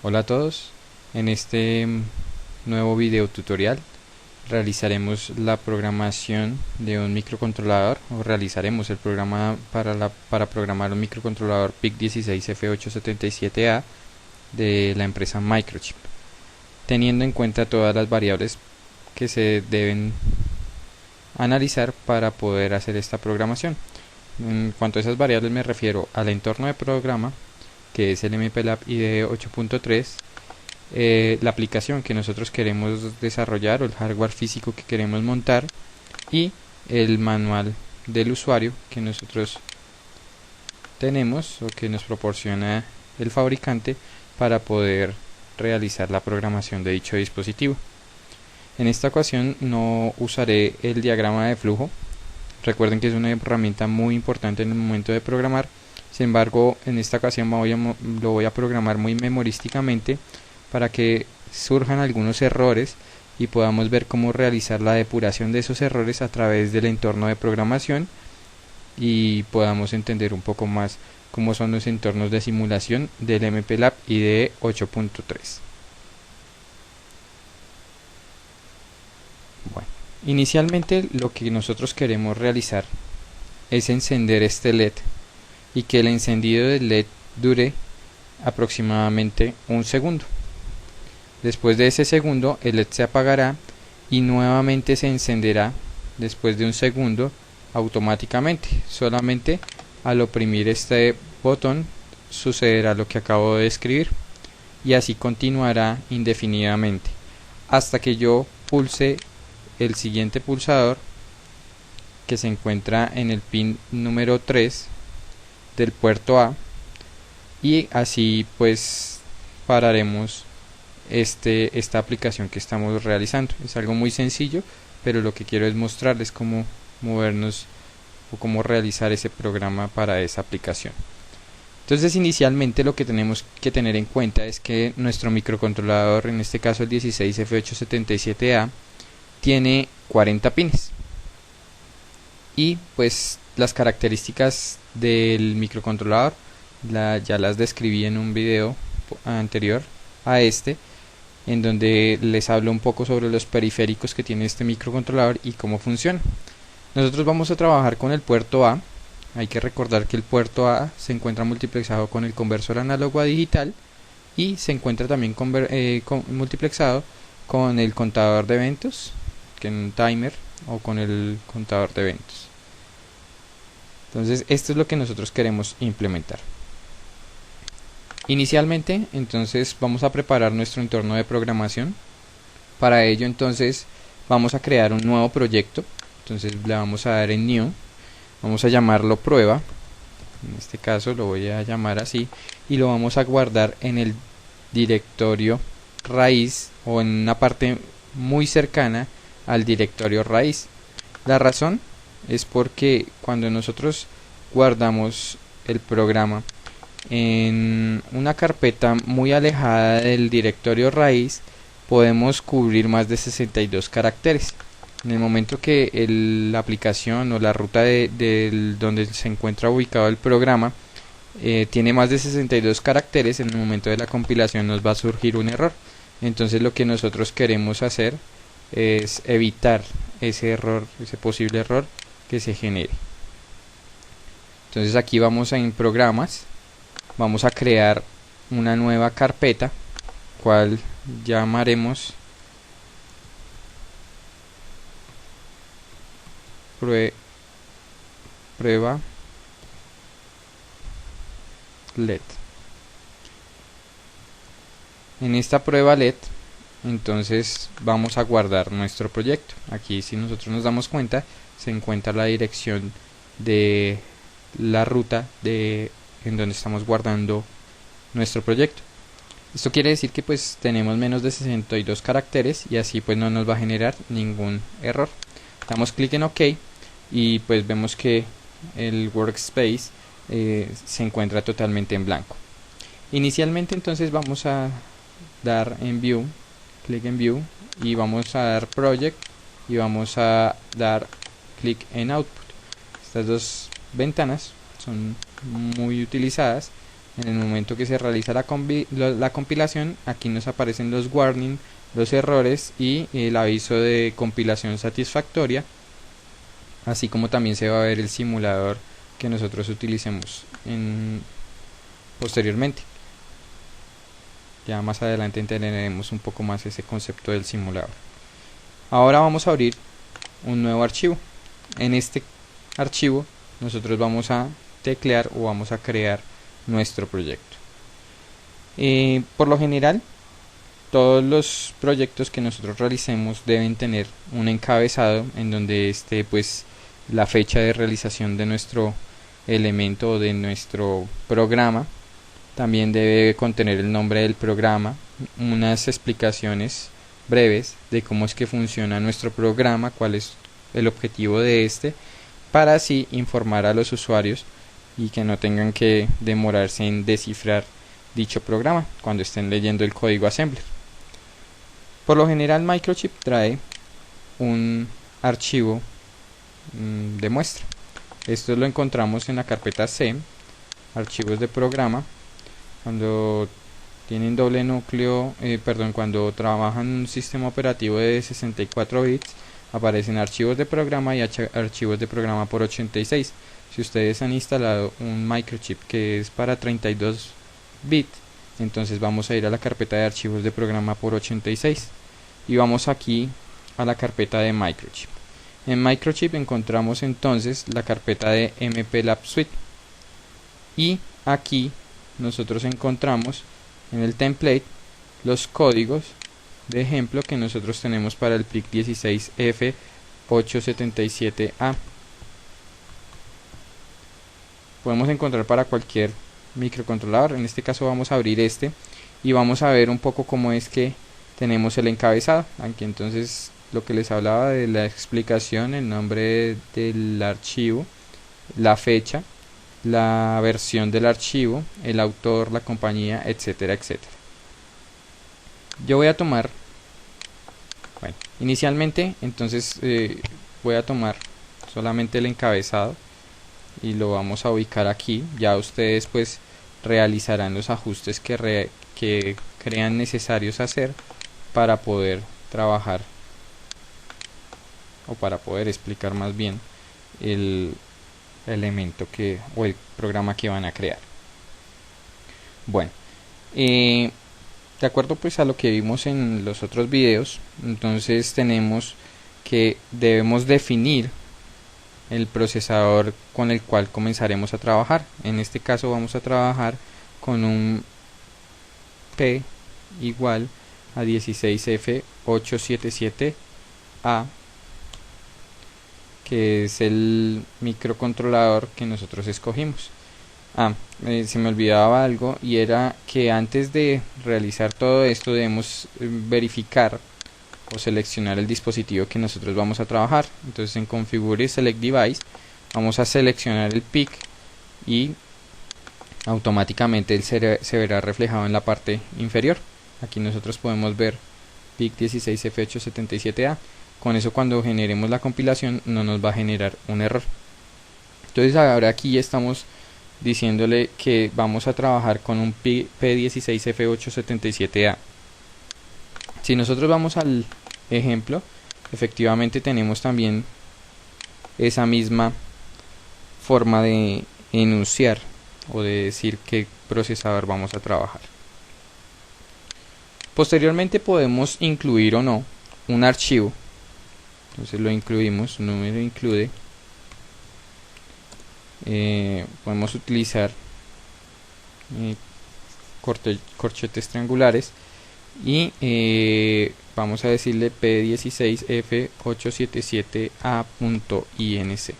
Hola a todos, en este nuevo video tutorial realizaremos la programación de un microcontrolador o realizaremos el programa para programar un microcontrolador PIC16F877A de la empresa Microchip, teniendo en cuenta todas las variables que se deben analizar para poder hacer esta programación. En cuanto a esas variables me refiero al entorno de programa, que es el MPLAB IDE 8.3, la aplicación que nosotros queremos desarrollar o el hardware físico que queremos montar y el manual del usuario que nosotros tenemos o que nos proporciona el fabricante para poder realizar la programación de dicho dispositivo. En esta ocasión no usaré el diagrama de flujo. Recuerden que es una herramienta muy importante en el momento de programar. Sin embargo, en esta ocasión lo voy a programar muy memorísticamente para que surjan algunos errores y podamos ver cómo realizar la depuración de esos errores a través del entorno de programación y podamos entender un poco más cómo son los entornos de simulación del MPLAB IDE 8.3. Bueno, inicialmente lo que nosotros queremos realizar es encender este LED y que el encendido del LED dure aproximadamente un segundo. Después de ese segundo el LED se apagará y nuevamente se encenderá después de un segundo automáticamente. Solamente al oprimir este botón sucederá lo que acabo de describir y así continuará indefinidamente hasta que yo pulse el siguiente pulsador, que se encuentra en el pin número 3 del puerto A, y así pues pararemos esta aplicación que estamos realizando. Es algo muy sencillo, pero lo que quiero es mostrarles cómo movernos o cómo realizar ese programa para esa aplicación. Entonces, inicialmente lo que tenemos que tener en cuenta es que nuestro microcontrolador, en este caso el 16F877A, tiene 40 pines y pues las características del microcontrolador ya las describí en un video anterior a este, en donde les hablo un poco sobre los periféricos que tiene este microcontrolador y cómo funciona. Nosotros vamos a trabajar con el puerto A. Hay que recordar que el puerto A se encuentra multiplexado con el conversor análogo a digital y se encuentra también multiplexado con el contador de eventos, que es un timer, o con el contador de eventos. Entonces esto es lo que nosotros queremos implementar. Inicialmente entonces vamos a preparar nuestro entorno de programación. Para ello entonces vamos a crear un nuevo proyecto. Entonces le vamos a dar en New, vamos a llamarlo prueba, en este caso lo voy a llamar así, y lo vamos a guardar en el directorio raíz o en una parte muy cercana al directorio raíz. La razón es porque cuando nosotros guardamos el programa en una carpeta muy alejada del directorio raíz, podemos cubrir más de 62 caracteres. En el momento que la aplicación o la ruta donde se encuentra ubicado el programa tiene más de 62 caracteres, en el momento de la compilación nos va a surgir un error. Entonces lo que nosotros queremos hacer es evitar ese error, ese posible error que se genere. Entonces aquí vamos en programas, vamos a crear una nueva carpeta, cual llamaremos prueba LED. En esta prueba LED entonces vamos a guardar nuestro proyecto. Aquí, si nosotros nos damos cuenta, se encuentra la dirección de la ruta en donde estamos guardando nuestro proyecto. Esto quiere decir que pues tenemos menos de 62 caracteres y así pues no nos va a generar ningún error. Damos clic en OK y pues vemos que el workspace se encuentra totalmente en blanco. Inicialmente entonces vamos a dar en View, clic en View, y vamos a dar Project y vamos a dar clic en Output. Estas dos ventanas son muy utilizadas En el momento que se realiza la compilación, aquí nos aparecen los warning, los errores y el aviso de compilación satisfactoria, así como también se va a ver el simulador que nosotros utilicemos posteriormente. Ya más adelante entenderemos un poco más ese concepto del simulador. Ahora vamos a abrir un nuevo archivo. En este archivo nosotros vamos a teclear o vamos a crear nuestro proyecto. Por lo general, todos los proyectos que nosotros realicemos deben tener un encabezado en donde esté pues la fecha de realización de nuestro elemento o de nuestro programa. También debe contener el nombre del programa, unas explicaciones breves de cómo es que funciona nuestro programa, cuál es el objetivo de este, para así informar a los usuarios y que no tengan que demorarse en descifrar dicho programa cuando estén leyendo el código assembler. Por lo general Microchip trae un archivo de muestra. Esto lo encontramos en la carpeta C, archivos de programa. Cuando tienen doble núcleo, cuando trabajan en un sistema operativo de 64 bits, aparecen archivos de programa y archivos de programa por 86. Si ustedes han instalado un Microchip que es para 32 bits, entonces vamos a ir a la carpeta de archivos de programa por 86 y vamos aquí a la carpeta de Microchip. En Microchip encontramos entonces la carpeta de MPLAB Suite y aquí nosotros encontramos en el template los códigos de ejemplo que nosotros tenemos para el PIC 16F877A. Podemos encontrar para cualquier microcontrolador. En este caso vamos a abrir este y vamos a ver un poco cómo es que tenemos el encabezado. Aquí entonces lo que les hablaba de la explicación, el nombre del archivo, la fecha, la versión del archivo, el autor, la compañía, etcétera, etcétera. Yo voy a tomar, inicialmente entonces voy a tomar solamente el encabezado y lo vamos a ubicar aquí. Ya ustedes pues realizarán los ajustes que crean necesarios hacer para poder trabajar o para poder explicar más bien el elemento o el programa que van a crear. Bueno, de acuerdo pues a lo que vimos en los otros videos, entonces tenemos que debemos definir el procesador con el cual comenzaremos a trabajar. En este caso vamos a trabajar con un P igual a 16F877A, que es el microcontrolador que nosotros escogimos. Se me olvidaba algo, y era que antes de realizar todo esto debemos verificar o seleccionar el dispositivo que nosotros vamos a trabajar. Entonces en Configure Select Device vamos a seleccionar el PIC y automáticamente él se verá reflejado en la parte inferior. Aquí nosotros podemos ver PIC 16F877A. Con eso cuando generemos la compilación no nos va a generar un error. Entonces ahora aquí estamos diciéndole que vamos a trabajar con un P16F877A. Si nosotros vamos al ejemplo, efectivamente tenemos también esa misma forma de enunciar o de decir qué procesador vamos a trabajar. Posteriormente podemos incluir o no un archivo. Entonces lo incluimos, número include. Podemos utilizar corchetes triangulares y vamos a decirle P16F877A.inc.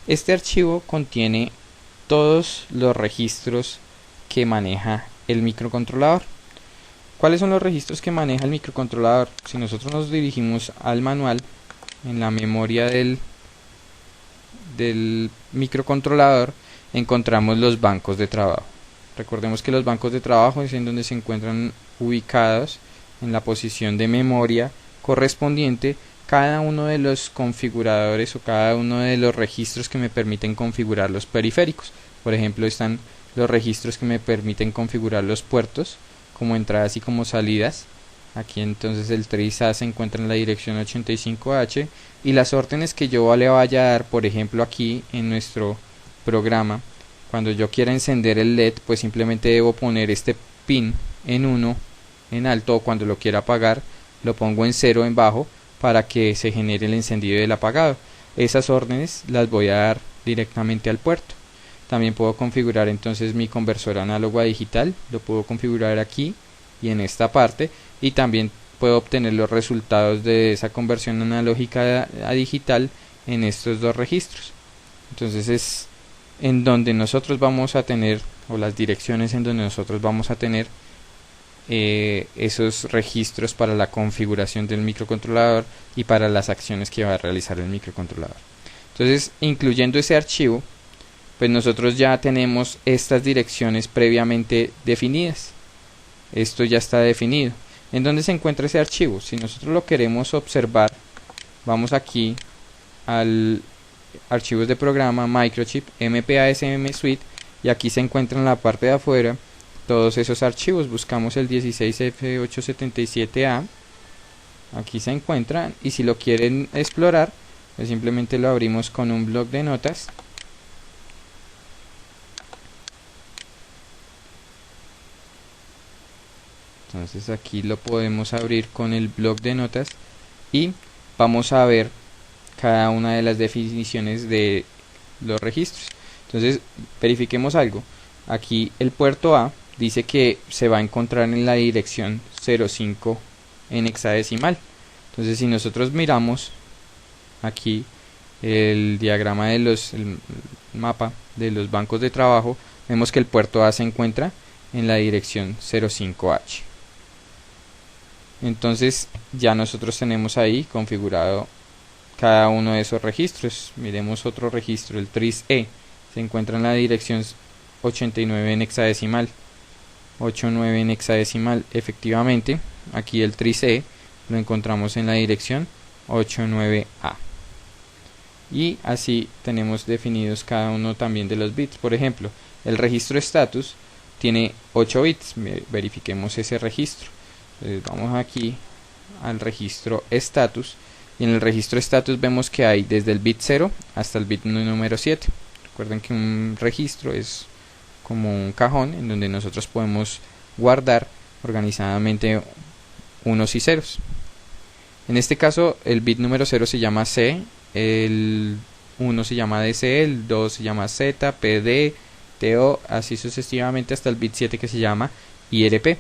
Este archivo contiene todos los registros que maneja el microcontrolador. ¿Cuáles son los registros que maneja el microcontrolador? Si nosotros nos dirigimos al manual, en la memoria del microcontrolador encontramos los bancos de trabajo. Recordemos que los bancos de trabajo es en donde se encuentran ubicados en la posición de memoria correspondiente cada uno de los configuradores o cada uno de los registros que me permiten configurar los periféricos. Por ejemplo, están los registros que me permiten configurar los puertos como entradas y como salidas. Aquí entonces el tris A se encuentra en la dirección 85H y las órdenes que yo le vaya a dar, por ejemplo aquí en nuestro programa, cuando yo quiera encender el LED, pues simplemente debo poner este pin en 1 en alto, o cuando lo quiera apagar lo pongo en 0 en bajo para que se genere el encendido y el apagado. Esas órdenes las voy a dar directamente al puerto. También puedo configurar entonces mi conversor análogo a digital, lo puedo configurar aquí y en esta parte, y también puedo obtener los resultados de esa conversión analógica a digital en estos dos registros. Entonces es en donde nosotros vamos a tener, o las direcciones en donde nosotros vamos a tener esos registros para la configuración del microcontrolador y para las acciones que va a realizar el microcontrolador. Entonces, incluyendo ese archivo, pues nosotros ya tenemos estas direcciones previamente definidas. Esto ya está definido. ¿En dónde se encuentra ese archivo? Si nosotros lo queremos observar, vamos aquí al archivos de programa, microchip, MPASM Suite, y aquí se encuentra en la parte de afuera todos esos archivos. Buscamos el 16F877A, aquí se encuentran, y si lo quieren explorar, pues simplemente lo abrimos con un bloc de notas. Entonces aquí lo podemos abrir con el bloc de notas y vamos a ver cada una de las definiciones de los registros. Entonces verifiquemos algo. Aquí el puerto A dice que se va a encontrar en la dirección 05 en hexadecimal. Entonces si nosotros miramos aquí el diagrama de el mapa de los bancos de trabajo, vemos que el puerto A se encuentra en la dirección 05H. Entonces ya nosotros tenemos ahí configurado cada uno de esos registros. Miremos otro registro, el tris E, se encuentra en la dirección 89 en hexadecimal. 89 en hexadecimal, efectivamente, aquí el tris E lo encontramos en la dirección 89A. Y así tenemos definidos cada uno también de los bits. Por ejemplo, el registro status tiene 8 bits. Verifiquemos ese registro. Entonces vamos aquí al registro status, y en el registro status vemos que hay desde el bit 0 hasta el bit número 7. Recuerden que un registro es como un cajón en donde nosotros podemos guardar organizadamente unos y ceros. En este caso el bit número 0 se llama C, el 1 se llama DC, el 2 se llama Z, PD, TO, así sucesivamente hasta el bit 7 que se llama IRP.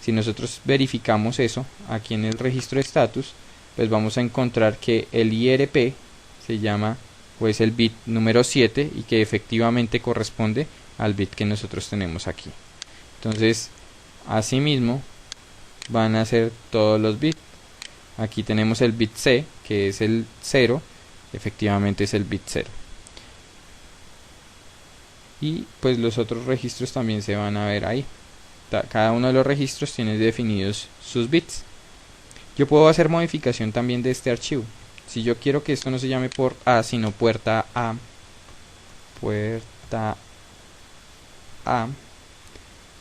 Si nosotros verificamos eso aquí en el registro de status, pues vamos a encontrar que el IRP se llama pues el bit número 7 y que efectivamente corresponde al bit que nosotros tenemos aquí. Entonces, asimismo van a ser todos los bits. Aquí tenemos el bit C, que es el 0, efectivamente es el bit 0. Y pues los otros registros también se van a ver ahí. Cada uno de los registros tiene definidos sus bits. Yo puedo hacer modificación también de este archivo. Si yo quiero que esto no se llame port A, sino puerta A,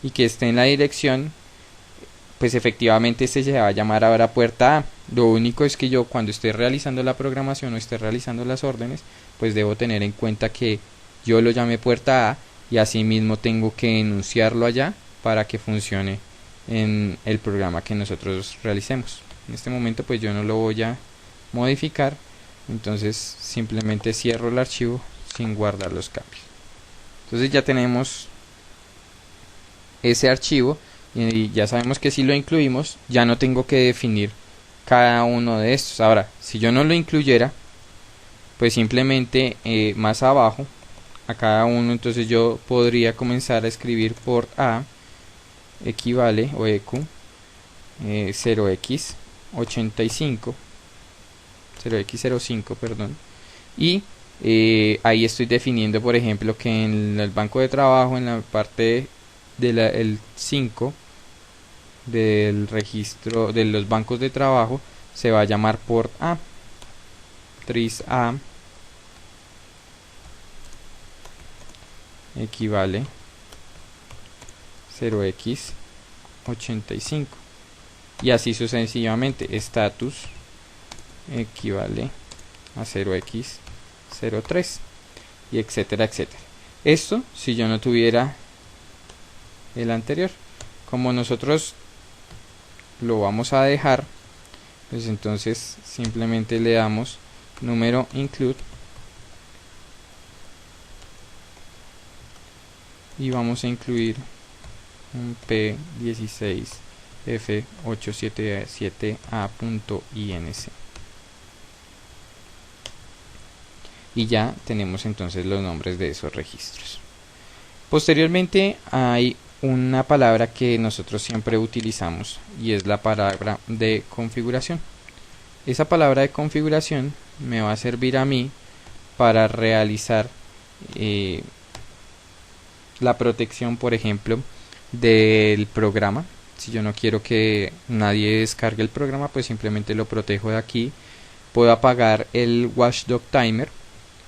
y que esté en la dirección, pues efectivamente este se va a llamar ahora puerta A. Lo único es que yo, cuando esté realizando la programación o esté realizando las órdenes, pues debo tener en cuenta que yo lo llamé puerta A, y asimismo tengo que enunciarlo allá para que funcione en el programa que nosotros realicemos. En este momento pues yo no lo voy a modificar, entonces simplemente cierro el archivo sin guardar los cambios. Entonces ya tenemos ese archivo y ya sabemos que si lo incluimos ya no tengo que definir cada uno de estos. Ahora, si yo no lo incluyera, pues simplemente más abajo a cada uno, entonces yo podría comenzar a escribir port A equivale o EQ 0x85 0x05, perdón, y ahí estoy definiendo, por ejemplo, que en el banco de trabajo, en la parte del 5 del registro de los bancos de trabajo, se va a llamar port A, tris A equivale 0x85 y así sucesivamente. Status equivale a 0x03 y etcétera, etcétera. Esto si yo no tuviera el anterior. Como nosotros lo vamos a dejar, pues entonces simplemente le damos número include y vamos a incluir un P16F877A.inc y ya tenemos entonces los nombres de esos registros. Posteriormente hay una palabra que nosotros siempre utilizamos y es la palabra de configuración. Esa palabra de configuración me va a servir a mí para realizar la protección, por ejemplo, del programa. Si yo no quiero que nadie descargue el programa, pues simplemente lo protejo de aquí. Puedo apagar el watchdog timer,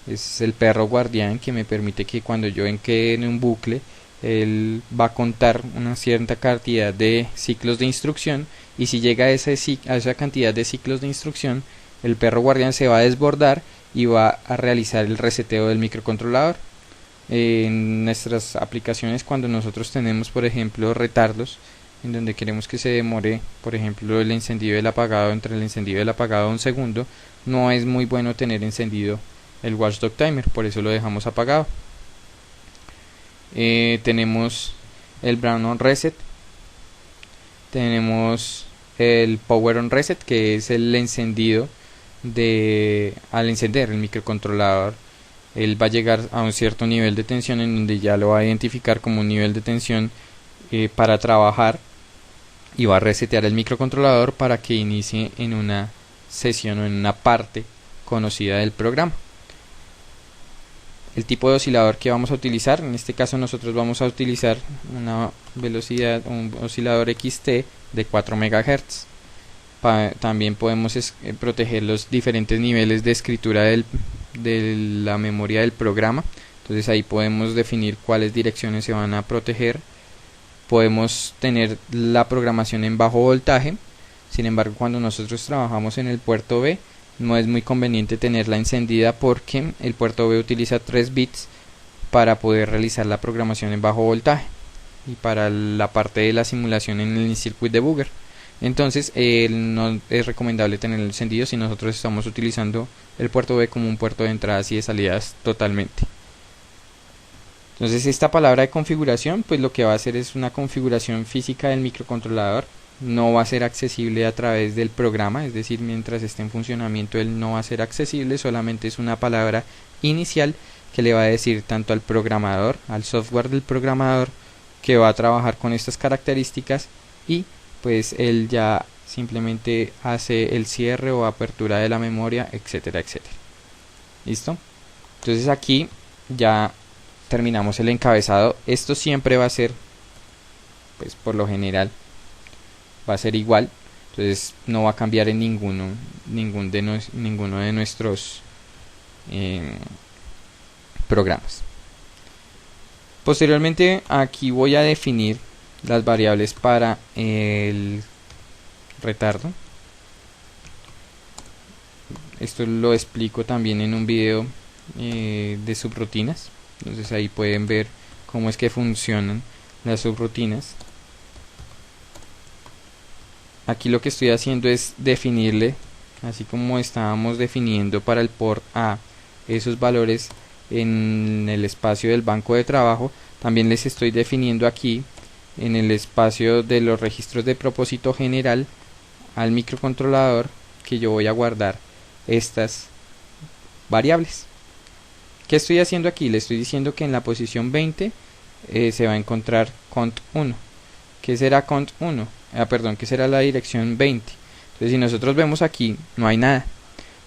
es el perro guardián que me permite que cuando yo quede en un bucle, él va a contar una cierta cantidad de ciclos de instrucción, y si llega a esa cantidad de ciclos de instrucción, el perro guardián se va a desbordar y va a realizar el reseteo del microcontrolador. En nuestras aplicaciones, cuando nosotros tenemos, por ejemplo, retardos en donde queremos que se demore, por ejemplo, el encendido y el apagado, entre el encendido y el apagado 1 segundo, no es muy bueno tener encendido el watchdog timer, por eso lo dejamos apagado. Tenemos el brown on reset, tenemos el power on reset, que es el encendido al encender el microcontrolador, él va a llegar a un cierto nivel de tensión en donde ya lo va a identificar como un nivel de tensión para trabajar, y va a resetear el microcontrolador para que inicie en una sesión o en una parte conocida del programa. El tipo de oscilador que vamos a utilizar, en este caso nosotros vamos a utilizar una velocidad, un oscilador XT de 4 MHz. También podemos proteger los diferentes niveles de escritura de la memoria del programa. Entonces ahí podemos definir cuáles direcciones se van a proteger. Podemos tener la programación en bajo voltaje. Sin embargo, cuando nosotros trabajamos en el puerto B, no es muy conveniente tenerla encendida porque el puerto B utiliza 3 bits para poder realizar la programación en bajo voltaje y para la parte de la simulación en el circuit debugger. Entonces no es recomendable tenerlo encendido si nosotros estamos utilizando el puerto B como un puerto de entradas y de salidas totalmente. Entonces esta palabra de configuración, pues lo que va a hacer es una configuración física del microcontrolador. No va a ser accesible a través del programa, es decir, mientras esté en funcionamiento él no va a ser accesible, solamente es una palabra inicial que le va a decir tanto al programador, al software del programador que va a trabajar con estas características, y pues él ya simplemente hace el cierre o apertura de la memoria, etcétera, etcétera. ¿Listo? Entonces aquí ya terminamos el encabezado. Esto siempre va a ser, pues por lo general va a ser igual, entonces no va a cambiar en ninguno de nuestros programas. Posteriormente aquí voy a definir las variables para el retardo. Esto lo explico también en un video de subrutinas, entonces ahí pueden ver cómo es que funcionan las subrutinas. Aquí lo que estoy haciendo es definirle, así como estábamos definiendo para el port A esos valores en el espacio del banco de trabajo, también les estoy definiendo aquí en el espacio de los registros de propósito general al microcontrolador que yo voy a guardar estas variables. ¿Qué estoy haciendo aquí? Le estoy diciendo que en la posición 20 se va a encontrar cont1. ¿Qué será cont1? Que será la dirección 20. Entonces si nosotros vemos aquí no hay nada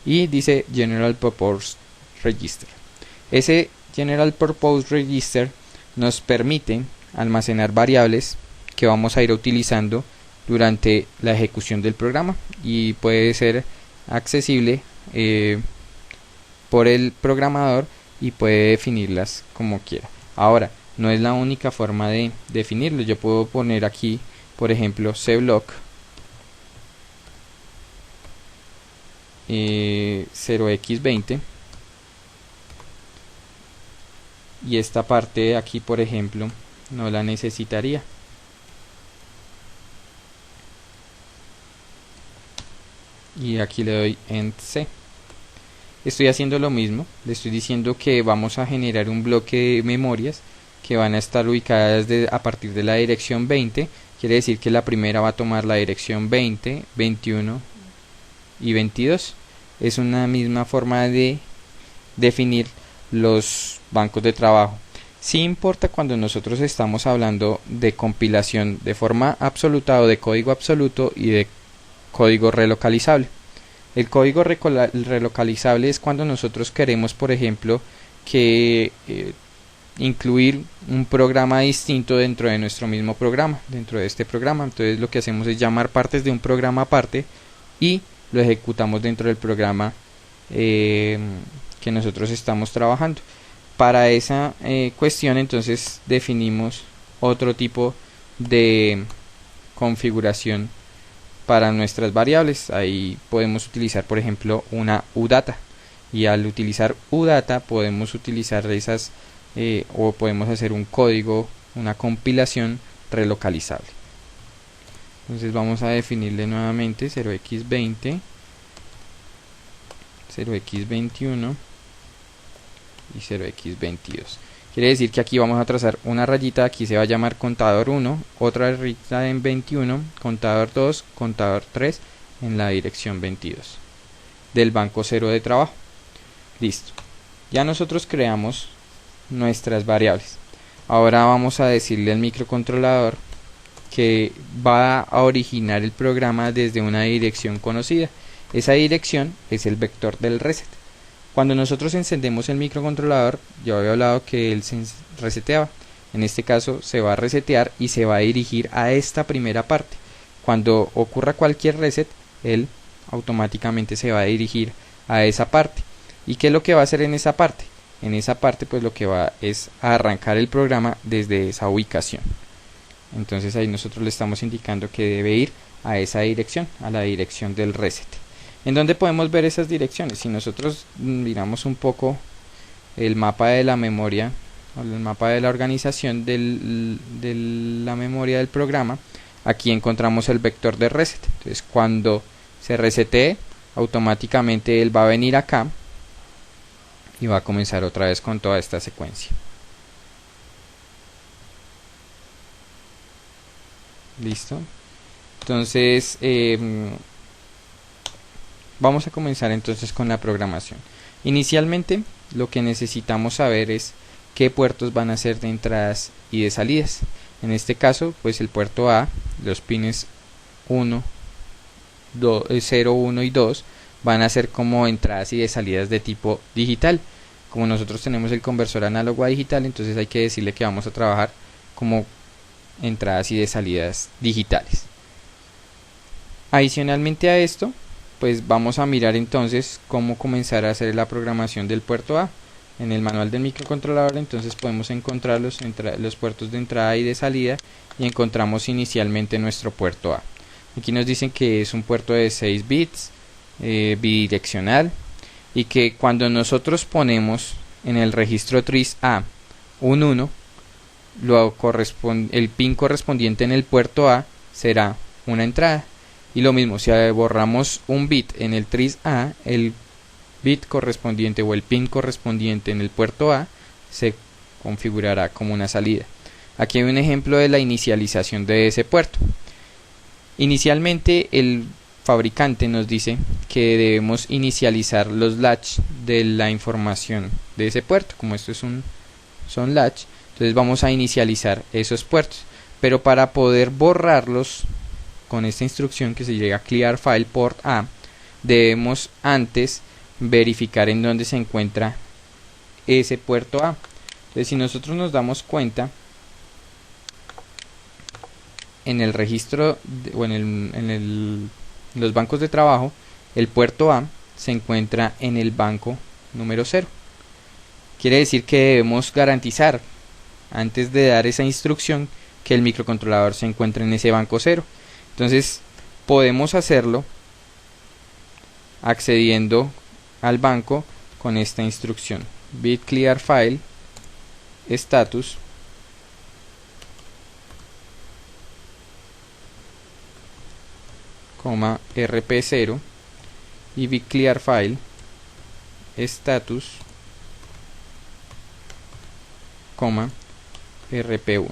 y dice General Purpose Register. Ese General Purpose Register nos permite almacenar variables que vamos a ir utilizando durante la ejecución del programa y puede ser accesible por el programador y puede definirlas como quiera. Ahora, no es la única forma de definirlo. Yo puedo poner aquí, por ejemplo, cblock 0x20 y esta parte de aquí, por ejemplo, no la necesitaría. Y aquí le doy end C. Estoy haciendo lo mismo, le estoy diciendo que vamos a generar un bloque de memorias que van a estar ubicadas a partir de la dirección 20. Quiere decir que la primera va a tomar la dirección 20, 21 y 22. Es una misma forma de definir los bancos de trabajo. Sí importa cuando nosotros estamos hablando de compilación de forma absoluta o de código absoluto y de código relocalizable. El código relocalizable es cuando nosotros queremos, por ejemplo, que incluir un programa distinto dentro de nuestro mismo programa, dentro de este programa. Entonces lo que hacemos es llamar partes de un programa aparte y lo ejecutamos dentro del programa que nosotros estamos trabajando. Para esa cuestión entonces definimos otro tipo de configuración para nuestras variables. Ahí podemos utilizar, por ejemplo, una udata, y al utilizar udata podemos utilizar esas o podemos hacer un código, una compilación relocalizable. Entonces vamos a definirle nuevamente 0x20, 0x21 y 0x22. Quiere decir que aquí vamos a trazar una rayita, aquí se va a llamar contador 1, otra rayita en 21, contador 2, contador 3 en la dirección 22 del banco 0 de trabajo. Listo. Ya nosotros creamos nuestras variables. Ahora vamos a decirle al microcontrolador que va a originar el programa desde una dirección conocida. Esa dirección es el vector del reset. Cuando nosotros encendemos el microcontrolador, yo había hablado que él se reseteaba. En este caso se va a resetear y se va a dirigir a esta primera parte. Cuando ocurra cualquier reset, él automáticamente se va a dirigir a esa parte. ¿Y qué es lo que va a hacer en esa parte? En esa parte pues lo que va es a arrancar el programa desde esa ubicación. Entonces ahí nosotros le estamos indicando que debe ir a esa dirección, a la dirección del reset. ¿En dónde podemos ver esas direcciones? Si nosotros miramos un poco el mapa de la memoria, o el mapa de la organización de la memoria del programa, aquí encontramos el vector de reset. Entonces cuando se resetee, automáticamente él va a venir acá y va a comenzar otra vez con toda esta secuencia. Listo. Entonces vamos a comenzar entonces con la programación. Inicialmente lo que necesitamos saber es qué puertos van a ser de entradas y de salidas. En este caso pues el puerto A, los pines 1, 0, 1 y 2 van a ser como entradas y de salidas de tipo digital. Como nosotros tenemos el conversor análogo a digital, entonces hay que decirle que vamos a trabajar como entradas y de salidas digitales. Adicionalmente a esto, pues vamos a mirar entonces cómo comenzar a hacer la programación del puerto A. En el manual del microcontrolador entonces podemos encontrar los puertos de entrada y de salida, y encontramos inicialmente nuestro puerto A. Aquí nos dicen que es un puerto de 6 bits bidireccional, y que cuando nosotros ponemos en el registro tris A un 1, el pin correspondiente en el puerto A será una entrada. Y lo mismo, si borramos un bit en el tris A, el bit correspondiente o el pin correspondiente en el puerto A se configurará como una salida. Aquí hay un ejemplo de la inicialización de ese puerto. Inicialmente el fabricante nos dice que debemos inicializar los latch de la información de ese puerto. Como esto son latch, entonces vamos a inicializar esos puertos, pero para poder borrarlos con esta instrucción que se llega clear file port A, debemos antes verificar en dónde se encuentra ese puerto A. Entonces si nosotros nos damos cuenta, en el registro o en los bancos de trabajo, el puerto A se encuentra en el banco número 0. Quiere decir que debemos garantizar antes de dar esa instrucción, que el microcontrolador se encuentre en ese banco 0. Entonces podemos hacerlo accediendo al banco con esta instrucción: bit clear file status rp0 y bit clear file status rp1.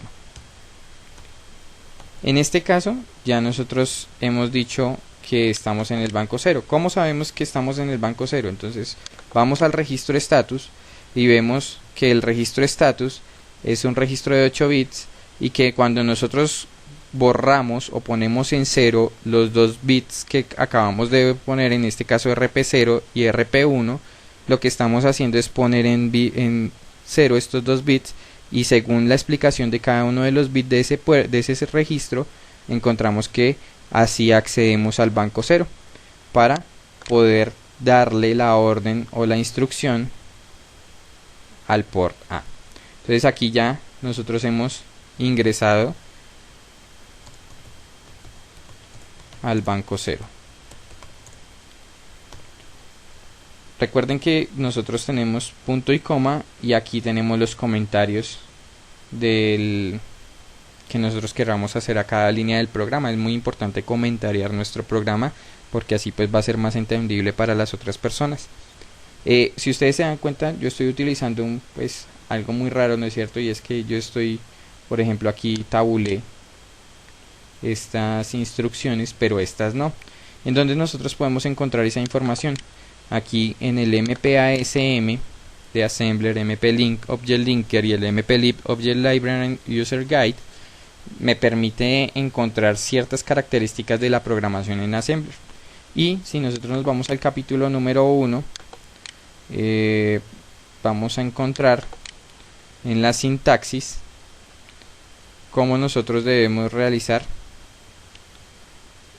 En este caso ya nosotros hemos dicho que estamos en el banco 0. ¿Cómo sabemos que estamos en el banco 0? Entonces vamos al registro status y vemos que el registro status es un registro de 8 bits y que cuando nosotros borramos o ponemos en 0 los dos bits que acabamos de poner, en este caso RP0 y RP1, lo que estamos haciendo es poner en 0 estos dos bits, y según la explicación de cada uno de los bits de ese registro, encontramos que así accedemos al banco 0 para poder darle la orden o la instrucción al port A. Entonces aquí ya nosotros hemos ingresado al banco 0. Recuerden que nosotros tenemos punto y coma, y aquí tenemos los comentarios del que nosotros queramos hacer a cada línea del programa. Es muy importante comentariar nuestro programa porque así pues va a ser más entendible para las otras personas. Si ustedes se dan cuenta, yo estoy utilizando algo muy raro, ¿no es cierto? Y es que yo estoy, por ejemplo, aquí tabulé estas instrucciones, pero estas no. ¿En donde nosotros podemos encontrar esa información? Aquí en el MPASM de Assembler, MPLink Object Linker y el MPLib Object Library User Guide me permite encontrar ciertas características de la programación en Assembler. Y si nosotros nos vamos al capítulo número 1, vamos a encontrar en la sintaxis cómo nosotros debemos realizar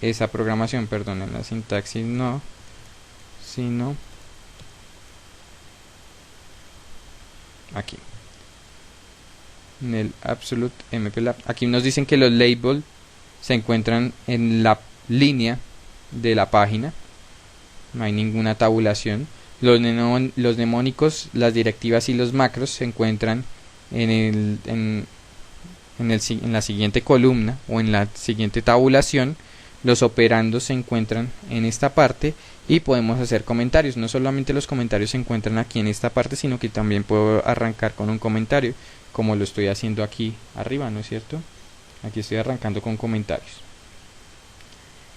esa programación. Perdón, en la sintaxis no, sino aquí en el Absolute MPLab. Aquí nos dicen que los labels se encuentran en la línea de la página, no hay ninguna tabulación. Los mnemónicos, las directivas y los macros se encuentran en la siguiente columna o en la siguiente tabulación. Los operandos se encuentran en esta parte y podemos hacer comentarios. No solamente los comentarios se encuentran aquí en esta parte, sino que también puedo arrancar con un comentario, como lo estoy haciendo aquí arriba, ¿no es cierto? Aquí estoy arrancando con comentarios.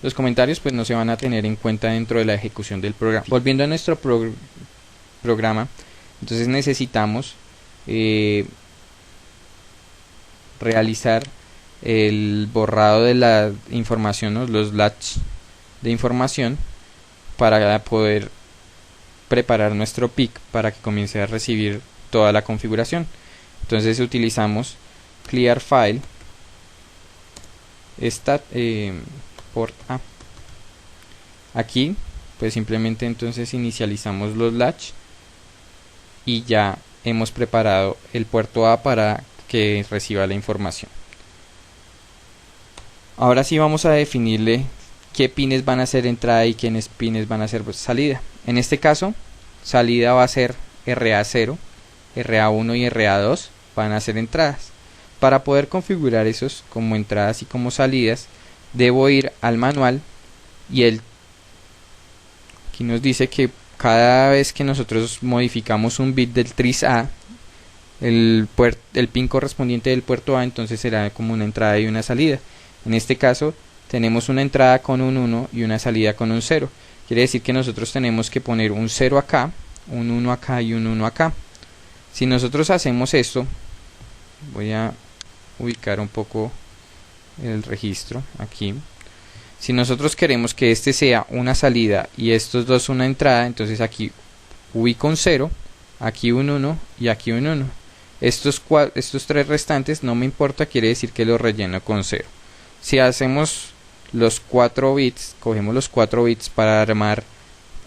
Los comentarios pues no se van a tener en cuenta dentro de la ejecución del programa. Volviendo a nuestro programa, entonces necesitamos realizar el borrado de la información, ¿no? Los latch de información, para poder preparar nuestro PIC para que comience a recibir toda la configuración. Entonces utilizamos clear file port A. Aquí pues simplemente entonces inicializamos los latch y ya hemos preparado el puerto A para que reciba la información. Ahora sí vamos a definirle qué pines van a ser entrada y qué pines van a ser salida. En este caso, salida va a ser RA0, RA1 y RA2 van a ser entradas. Para poder configurar esos como entradas y como salidas, debo ir al manual y aquí nos dice que cada vez que nosotros modificamos un bit del tris A, el pin correspondiente del puerto A entonces será como una entrada y una salida. En este caso tenemos una entrada con un 1 y una salida con un 0. Quiere decir que nosotros tenemos que poner un 0 acá, un 1 acá y un 1 acá. Si nosotros hacemos esto, voy a ubicar un poco el registro aquí. Si nosotros queremos que este sea una salida y estos dos una entrada, entonces aquí ubico un 0, aquí un 1 y aquí un 1. Estos tres restantes no me importa, quiere decir que los relleno con 0. Si hacemos los 4 bits, cogemos los 4 bits para armar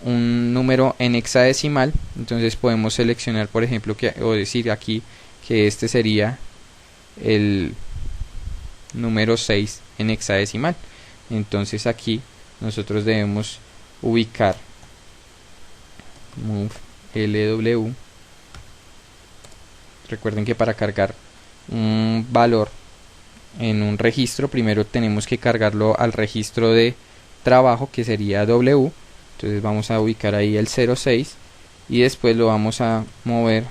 un número en hexadecimal, entonces podemos seleccionar, por ejemplo, o decir aquí que este sería el número 6 en hexadecimal. Entonces aquí nosotros debemos ubicar move LW. Recuerden que para cargar un valor en un registro primero tenemos que cargarlo al registro de trabajo, que sería W. Entonces vamos a ubicar ahí el 06 y después lo vamos a mover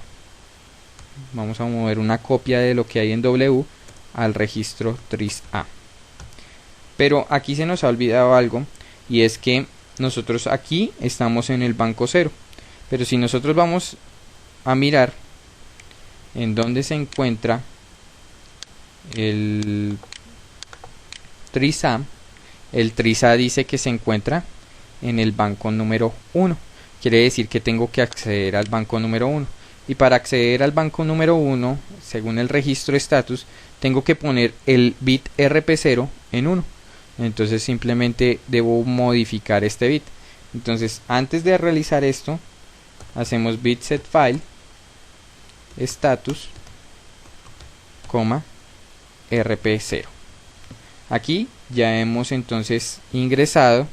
una copia de lo que hay en W al registro tris A. Pero aquí se nos ha olvidado algo, y es que nosotros aquí estamos en el banco 0, pero si nosotros vamos a mirar en dónde se encuentra el tris A, el tris A dice que se encuentra en el banco número 1. Quiere decir que tengo que acceder al banco número 1. Y para acceder al banco número 1, según el registro status, tengo que poner el bit RP0 en 1. Entonces simplemente debo modificar este bit. Entonces antes de realizar esto, hacemos bit set file status, RP0. Aquí ya hemos entonces ingreso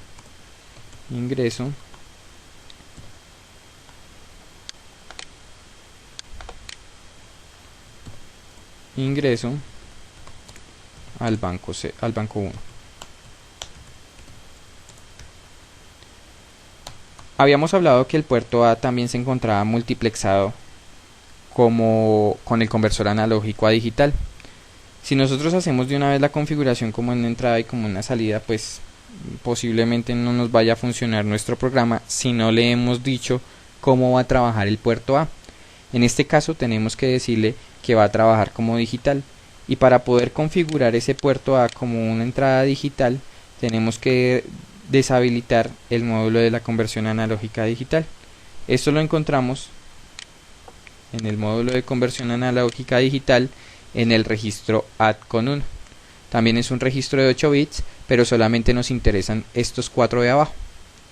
al banco 1. Habíamos hablado que el puerto A también se encontraba multiplexado con el conversor analógico a digital. Si nosotros hacemos de una vez la configuración como en una entrada y como en una salida, pues posiblemente no nos vaya a funcionar nuestro programa si no le hemos dicho cómo va a trabajar el puerto A. En este caso tenemos que decirle que va a trabajar como digital, y para poder configurar ese puerto A como una entrada digital tenemos que deshabilitar el módulo de la conversión analógica a digital. Esto lo encontramos en el módulo de conversión analógica a digital en el registro add con 1. También es un registro de 8 bits, pero solamente nos interesan estos 4 de abajo.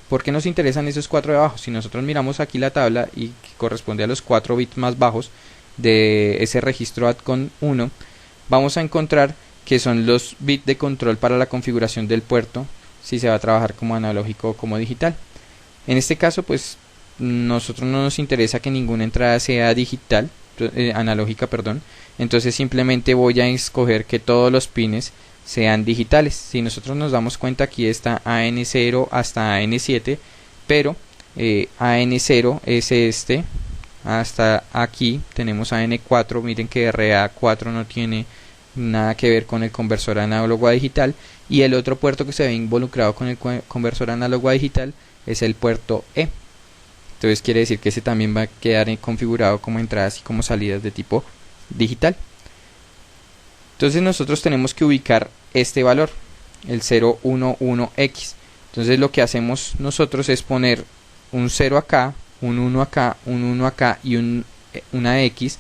¿Por qué nos interesan esos 4 de abajo? Si nosotros miramos aquí la tabla y que corresponde a los 4 bits más bajos de ese registro add con 1, vamos a encontrar que son los bits de control para la configuración del puerto, si se va a trabajar como analógico o como digital. En este caso, pues nosotros no nos interesa que ninguna entrada sea digital, analógica, perdón. Entonces simplemente voy a escoger que todos los pines sean digitales. Si nosotros nos damos cuenta, aquí está AN0 hasta AN7, pero AN0 es este, hasta aquí tenemos AN4. Miren que RA4 no tiene nada que ver con el conversor análogo a digital, y el otro puerto que se ve involucrado con el conversor análogo a digital es el puerto E. Entonces quiere decir que ese también va a quedar configurado como entradas y como salidas de tipo digital. Entonces nosotros tenemos que ubicar este valor, el 011X. Entonces lo que hacemos nosotros es poner un 0 acá, un 1 acá, un 1 acá y una X.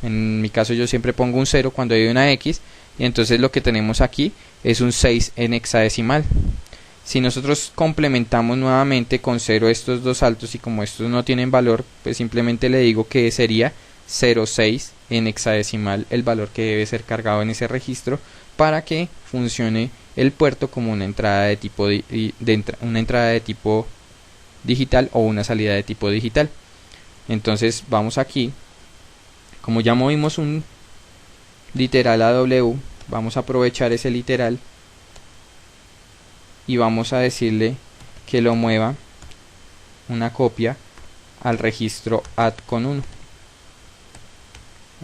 En mi caso yo siempre pongo un 0 cuando hay una X, y entonces lo que tenemos aquí es un 6 en hexadecimal. Si nosotros complementamos nuevamente con 0 estos dos saltos, y como estos no tienen valor, pues simplemente le digo que sería 0,6 en hexadecimal el valor que debe ser cargado en ese registro para que funcione el puerto como una entrada de tipo una entrada de tipo digital o una salida de tipo digital. Entonces vamos aquí, como ya movimos un literal a W, vamos a aprovechar ese literal y vamos a decirle que lo mueva una copia al registro add con 1.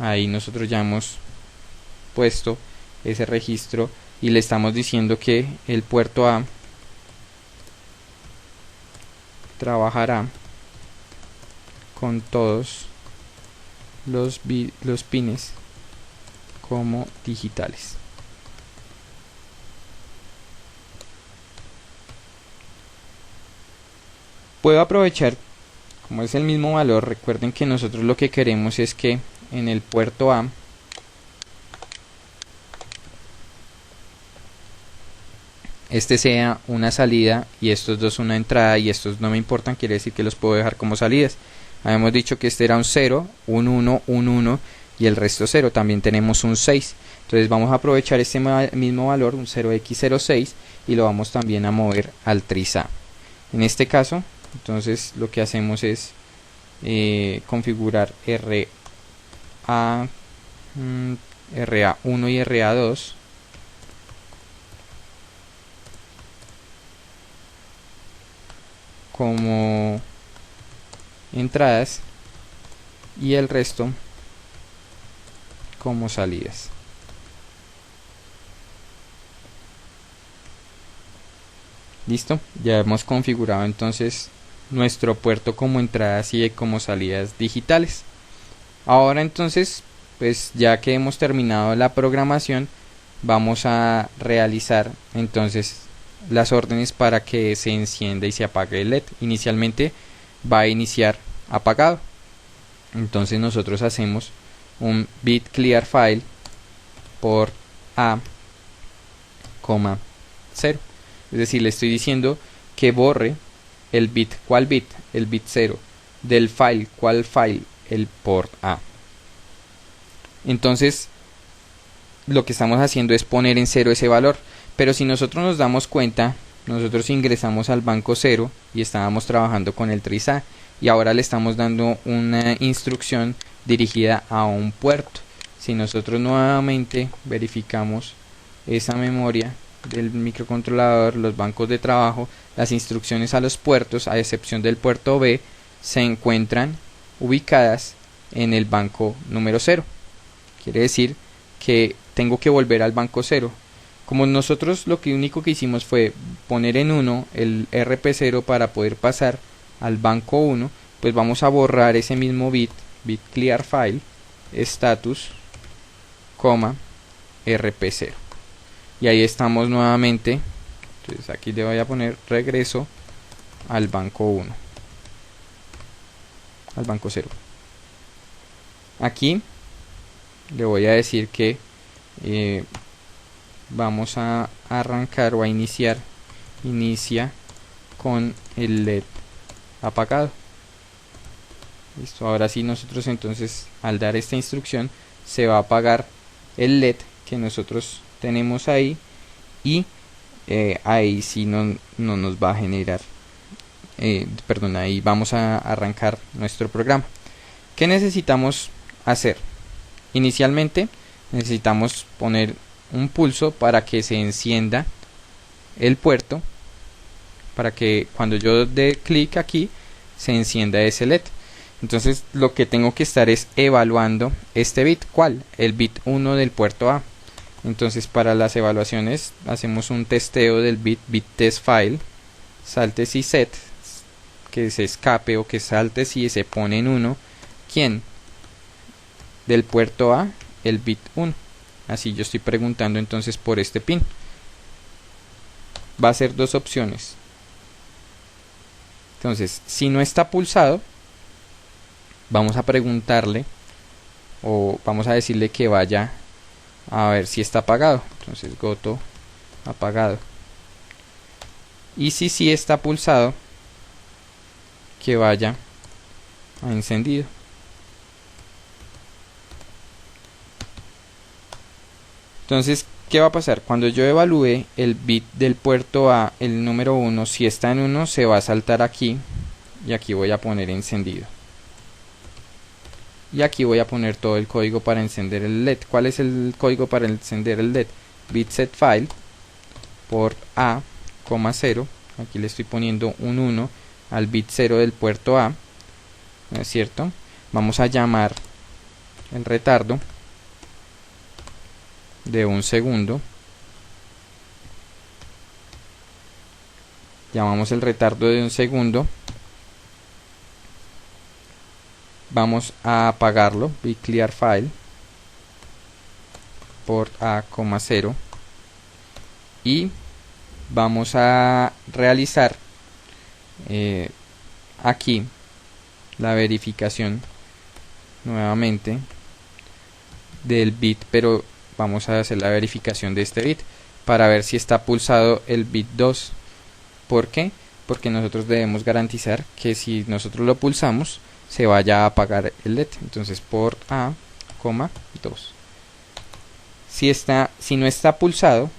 Ahí nosotros ya hemos puesto ese registro y le estamos diciendo que el puerto A trabajará con todos los pines como digitales. Puedo aprovechar, como es el mismo valor, recuerden que nosotros lo que queremos es que en el puerto A este sea una salida y estos dos una entrada, y estos no me importan, quiere decir que los puedo dejar como salidas. Habíamos dicho que este era un 0, un 1, un 1 y el resto 0. También tenemos un 6. Entonces vamos a aprovechar este mismo valor, un 0x06, y lo vamos también a mover al tris A. En este caso, entonces lo que hacemos es configurar RA1 y RA2 como entradas y el resto como salidas. Listo, ya hemos configurado entonces nuestro puerto como entradas y como salidas digitales. Ahora entonces, pues ya que hemos terminado la programación, vamos a realizar entonces las órdenes para que se encienda y se apague el LED. Inicialmente va a iniciar apagado. Entonces nosotros hacemos un bit clear file por A, 0. Es decir, le estoy diciendo que borre el bit. ¿Cuál bit? El bit 0. Del file. ¿Cuál file? El port A. Entonces, lo que estamos haciendo es poner en 0 ese valor. Pero si nosotros nos damos cuenta, nosotros ingresamos al banco 0 y estábamos trabajando con el tris A. Y ahora le estamos dando una instrucción dirigida a un puerto. Si nosotros nuevamente verificamos esa memoria del microcontrolador, los bancos de trabajo, las instrucciones a los puertos, a excepción del puerto B, se encuentran ubicadas en el banco número 0. Quiere decir que tengo que volver al banco 0. Como nosotros lo único que hicimos fue poner en 1 el RP0 para poder pasar al banco 1, pues vamos a borrar ese mismo bit clear file, status, RP0. Y ahí estamos nuevamente. Entonces aquí le voy a poner regreso al banco 1, al banco 0. Aquí le voy a decir que vamos a arrancar o a inicia con el LED apagado. Listo, ahora sí nosotros entonces al dar esta instrucción se va a apagar el LED que nosotros tenemos ahí y ahí sí no nos va a generar perdón, ahí vamos a arrancar nuestro programa. ¿Qué necesitamos hacer? Inicialmente necesitamos poner un pulso para que se encienda el puerto, para que cuando yo dé clic aquí se encienda ese LED. Entonces lo que tengo que estar es evaluando este bit. ¿Cuál? El bit 1 del puerto A. Entonces para las evaluaciones hacemos un testeo del bit test file, salte si set, que se escape o que salte si se pone en 1. ¿Quién? Del puerto A, el bit 1. Así yo estoy preguntando entonces por este pin. Va a ser dos opciones. Entonces, si no está pulsado, vamos a preguntarle o vamos a decirle que vaya a ver si está apagado. Entonces goto apagado. Y si sí está pulsado, que vaya a encendido. Entonces, ¿qué va a pasar? Cuando yo evalúe el bit del puerto A, el número 1, si está en 1, se va a saltar aquí. Y aquí voy a poner encendido. Y aquí voy a poner todo el código para encender el LED. ¿Cuál es el código para encender el LED? Bit set file por A, 0. Aquí le estoy poniendo un 1 al bit 0 del puerto A. ¿No es cierto? Vamos a llamar el retardo de un segundo. Llamamos el retardo de un segundo. Vamos a apagarlo, bit clear file por A, 0 y vamos a realizar aquí la verificación nuevamente del bit, pero vamos a hacer la verificación de este bit para ver si está pulsado el bit 2. ¿Por qué? Porque nosotros debemos garantizar que si nosotros lo pulsamos se vaya a apagar el LED. Entonces por A, 2. Si no está pulsado,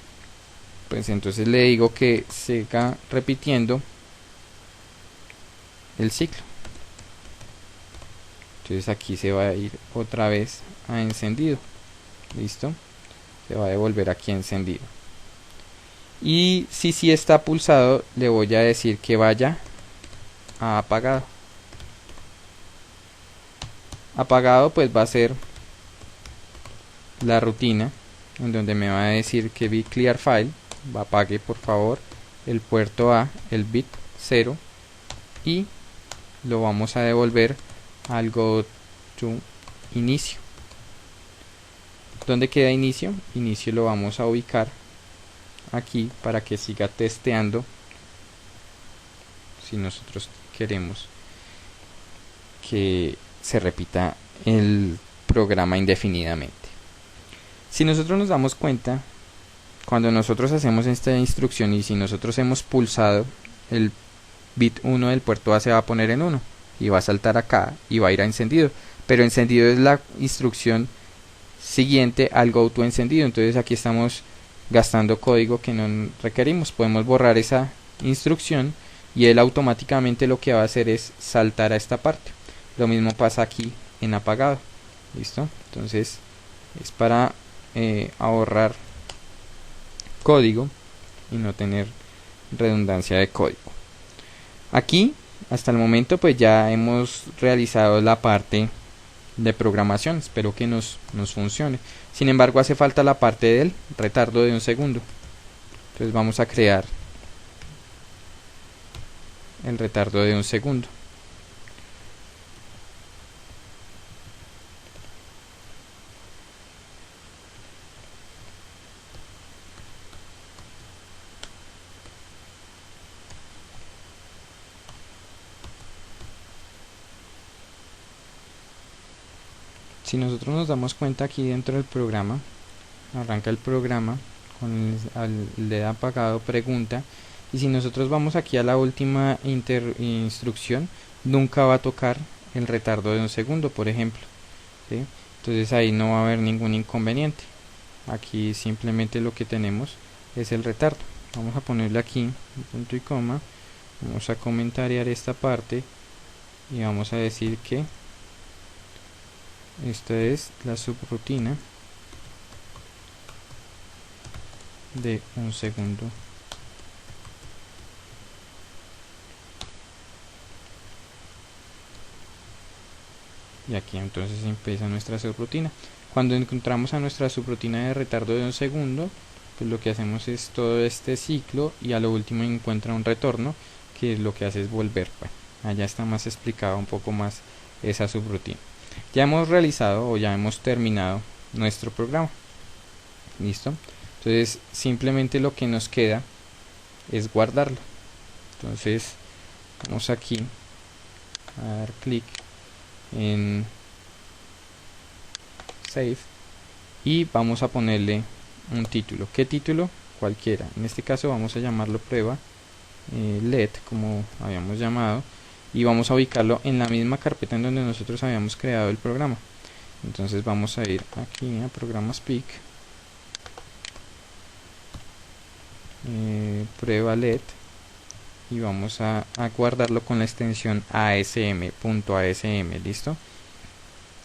pues entonces le digo que siga repitiendo el ciclo. Entonces aquí se va a ir otra vez a encendido. Listo, se va a devolver aquí a encendido. Y si sí está pulsado, le voy a decir que vaya a apagado. Apagado pues va a ser la rutina en donde me va a decir que bit clear file, apague por favor el puerto A, el bit 0, y lo vamos a devolver al go to inicio. ¿Dónde queda inicio? Inicio lo vamos a ubicar aquí para que siga testeando si nosotros queremos que se repita el programa indefinidamente. Si nosotros nos damos cuenta, cuando nosotros hacemos esta instrucción y si nosotros hemos pulsado, el bit 1 del puerto A se va a poner en 1 y va a saltar acá y va a ir a encendido, pero encendido es la instrucción siguiente al go to encendido. Entonces aquí estamos gastando código que no requerimos. Podemos borrar esa instrucción y él automáticamente lo que va a hacer es saltar a esta parte. Lo mismo pasa aquí en apagado. Listo, entonces es para ahorrar código y no tener redundancia de código. Aquí hasta el momento pues ya hemos realizado la parte de programación. Espero que nos funcione. Sin embargo hace falta la parte del retardo de 1 segundo. Entonces vamos a crear el retardo de 1 segundo. Si nosotros nos damos cuenta aquí dentro del programa, arranca el programa con el LED apagado, pregunta, y si nosotros vamos aquí a la última instrucción, nunca va a tocar el retardo de 1 segundo, por ejemplo, ¿sí? Entonces ahí no va a haber ningún inconveniente. Aquí simplemente lo que tenemos es el retardo. Vamos a ponerle aquí un punto y coma, vamos a comentariar esta parte y vamos a decir que esta es la subrutina de 1 segundo. Y aquí entonces empieza nuestra subrutina. Cuando encontramos a nuestra subrutina de retardo de 1 segundo, pues lo que hacemos es todo este ciclo y a lo último encuentra un retorno que lo que hace es volver. Bueno, allá está más explicado un poco más esa subrutina. Ya hemos realizado o ya hemos terminado nuestro programa. Listo. Entonces simplemente lo que nos queda es guardarlo. Entonces vamos aquí a dar clic en Save y vamos a ponerle un título. ¿Qué título? Cualquiera. En este caso vamos a llamarlo prueba LED, como habíamos llamado, y vamos a ubicarlo en la misma carpeta en donde nosotros habíamos creado el programa. Entonces vamos a ir aquí a programas PIC, prueba LED, y vamos a guardarlo con la extensión asm.asm. listo,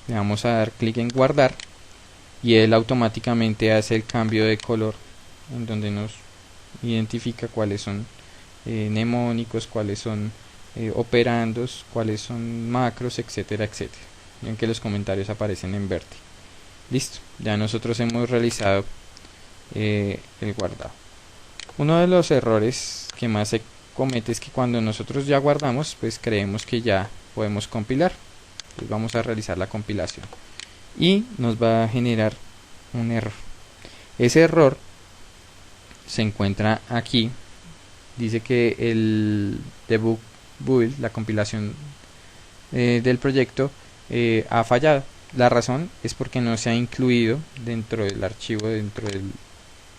le vamos a dar clic en guardar y él automáticamente hace el cambio de color en donde nos identifica cuáles son mnemónicos, cuáles son operandos, cuáles son macros, etcétera, etcétera. Ven que los comentarios aparecen en verde. Listo, ya nosotros hemos realizado el guardado. Uno de los errores que más se comete es que cuando nosotros ya guardamos, pues creemos que ya podemos compilar. Entonces vamos a realizar la compilación y nos va a generar un error. Ese error se encuentra aquí. Dice que el debug build, la compilación del proyecto, ha fallado. La razón es porque no se ha incluido dentro del archivo, dentro de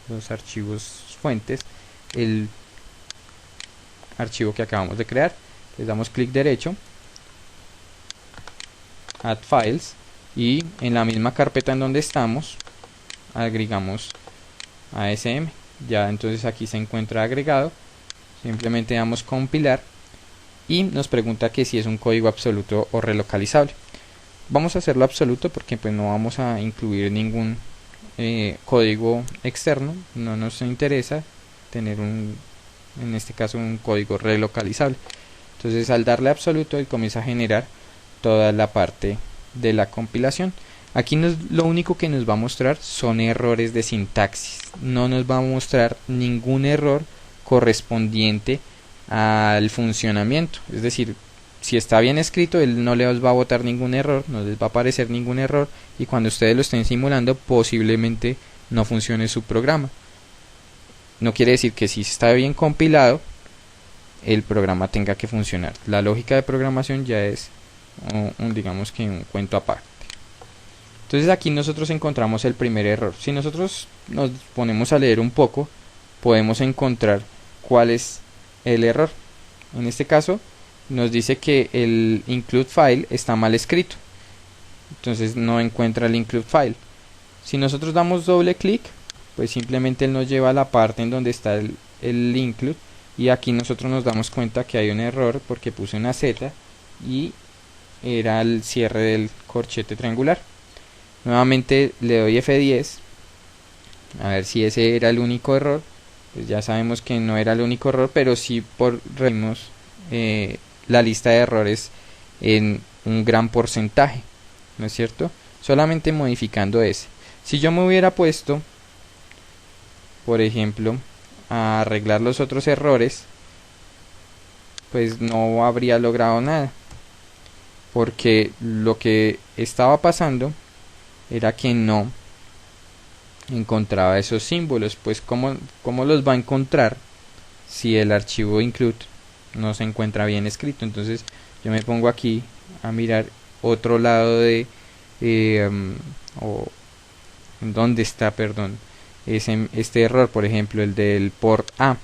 los archivos fuentes, el archivo que acabamos de crear. Le damos clic derecho, Add Files, y en la misma carpeta en donde estamos agregamos ASM. Ya entonces aquí se encuentra agregado, simplemente damos compilar y nos pregunta que si es un código absoluto o relocalizable. Vamos a hacerlo absoluto porque pues no vamos a incluir ningún código externo, no nos interesa tener en este caso un código relocalizable. Entonces al darle absoluto él comienza a generar toda la parte de la compilación. Aquí lo único que nos va a mostrar son errores de sintaxis, no nos va a mostrar ningún error correspondiente al funcionamiento. Es decir, si está bien escrito, él no les va a botar ningún error, no les va a aparecer ningún error, y cuando ustedes lo estén simulando posiblemente no funcione su programa. No quiere decir que si está bien compilado el programa tenga que funcionar. La lógica de programación ya es digamos que un cuento aparte. Entonces aquí nosotros encontramos el primer error. Si nosotros nos ponemos a leer un poco, podemos encontrar cuál es el error. En este caso nos dice que el include file está mal escrito, entonces no encuentra el include file. Si nosotros damos doble clic, pues simplemente él nos lleva a la parte en donde está el include, y aquí nosotros nos damos cuenta que hay un error porque puse una Z y era el cierre del corchete triangular. Nuevamente le doy F10 a ver si ese era el único error. Pues ya sabemos que no era el único error, pero sí revisamos la lista de errores en un gran porcentaje, ¿no es cierto? Solamente modificando ese. Si yo me hubiera puesto, por ejemplo, a arreglar los otros errores, pues no habría logrado nada, porque lo que estaba pasando era que no encontraba esos símbolos. Pues ¿cómo los va a encontrar si el archivo include no se encuentra bien escrito? Entonces yo me pongo aquí a mirar otro lado de dónde está, perdón, este error, por ejemplo el del port A.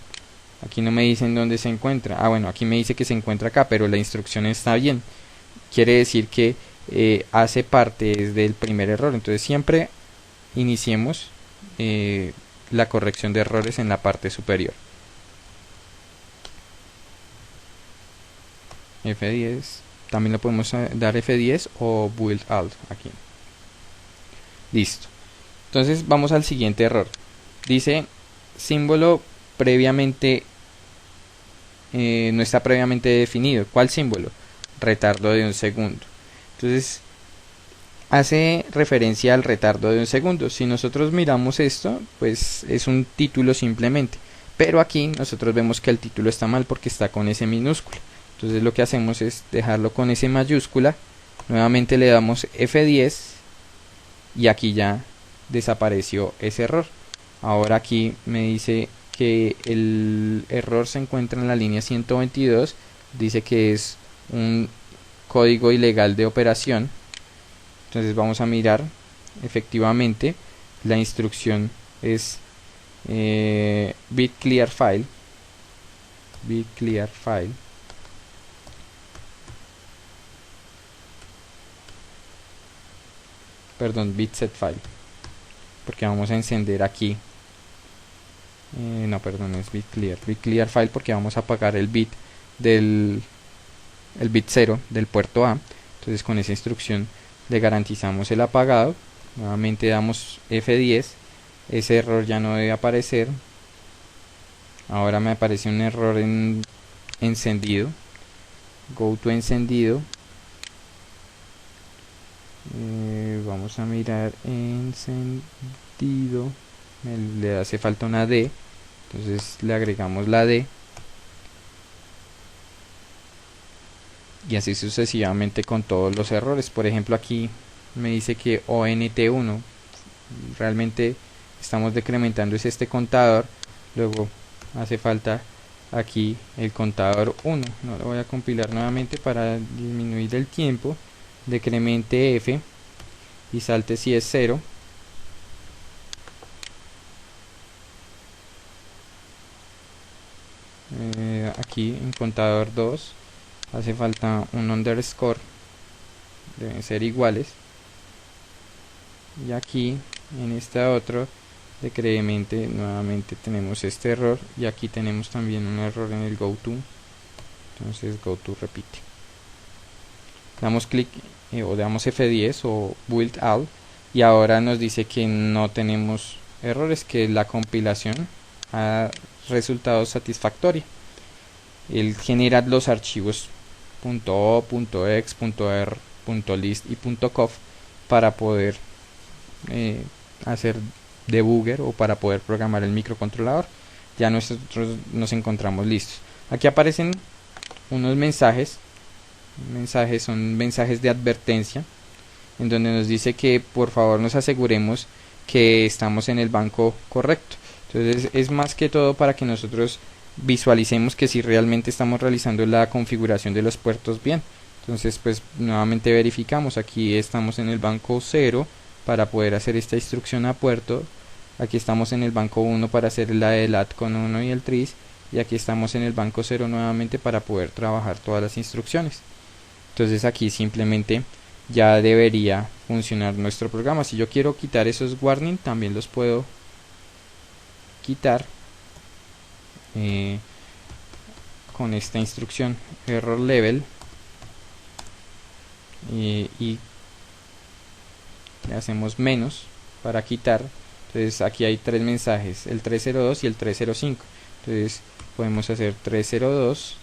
Aquí no me dicen dónde se encuentra. Bueno, aquí me dice que se encuentra acá, pero la instrucción está bien. Quiere decir que hace parte del primer error. Entonces siempre iniciemos la corrección de errores en la parte superior. F10, también lo podemos dar F10 o Build Alt aquí. Listo. Entonces vamos al siguiente error. Dice símbolo previamente no está previamente definido. ¿Cuál símbolo? Retardo de 1 segundo. Entonces hace referencia al retardo de 1 segundo. Si nosotros miramos esto, pues es un título simplemente, pero aquí nosotros vemos que el título está mal porque está con S minúscula. Entonces lo que hacemos es dejarlo con S mayúscula, nuevamente le damos F10 y aquí ya desapareció ese error. Ahora aquí me dice que el error se encuentra en la línea 122, dice que es un código ilegal de operación. Entonces vamos a mirar, efectivamente la instrucción es bit clear file, perdón, bit set file, porque vamos a encender aquí, no, perdón, es bit clear file porque vamos a apagar el bit el bit 0 del puerto A. Entonces con esa instrucción le garantizamos el apagado. Nuevamente damos F10, ese error ya no debe aparecer. Ahora me aparece un error en encendido. Go to encendido. Vamos a mirar encendido. Le hace falta una D, entonces le agregamos la D. Y así sucesivamente con todos los errores. Por ejemplo, aquí me dice que ONT1, realmente estamos decrementando este contador, luego hace falta aquí el contador 1. No lo voy a compilar nuevamente para disminuir el tiempo. Decremente F y salte si es 0. Aquí en contador 2 hace falta un underscore, deben ser iguales, y aquí en esta otro decremente nuevamente tenemos este error, y aquí tenemos también un error en el goto. Entonces goto repite, damos clic o damos F10 o build all, y ahora nos dice que no tenemos errores, que la compilación ha resultado satisfactoria. Él genera los archivos .o, .ex, .r, .list y .conf para poder hacer debugger o para poder programar el microcontrolador. Ya nosotros nos encontramos listos. Aquí aparecen unos mensajes. Son mensajes de advertencia, en donde nos dice que por favor nos aseguremos que estamos en el banco correcto. Entonces es más que todo para que nosotros visualicemos que si realmente estamos realizando la configuración de los puertos bien. Entonces pues nuevamente verificamos, aquí estamos en el banco 0 para poder hacer esta instrucción a puerto, aquí estamos en el banco 1 para hacer la del add con 1 y el tris, y aquí estamos en el banco 0 nuevamente para poder trabajar todas las instrucciones. Entonces aquí simplemente ya debería funcionar nuestro programa. Si yo quiero quitar esos warning, también los puedo quitar con esta instrucción error level, y le hacemos menos para quitar. Entonces aquí hay tres mensajes, el 302 y el 305. Entonces podemos hacer 302,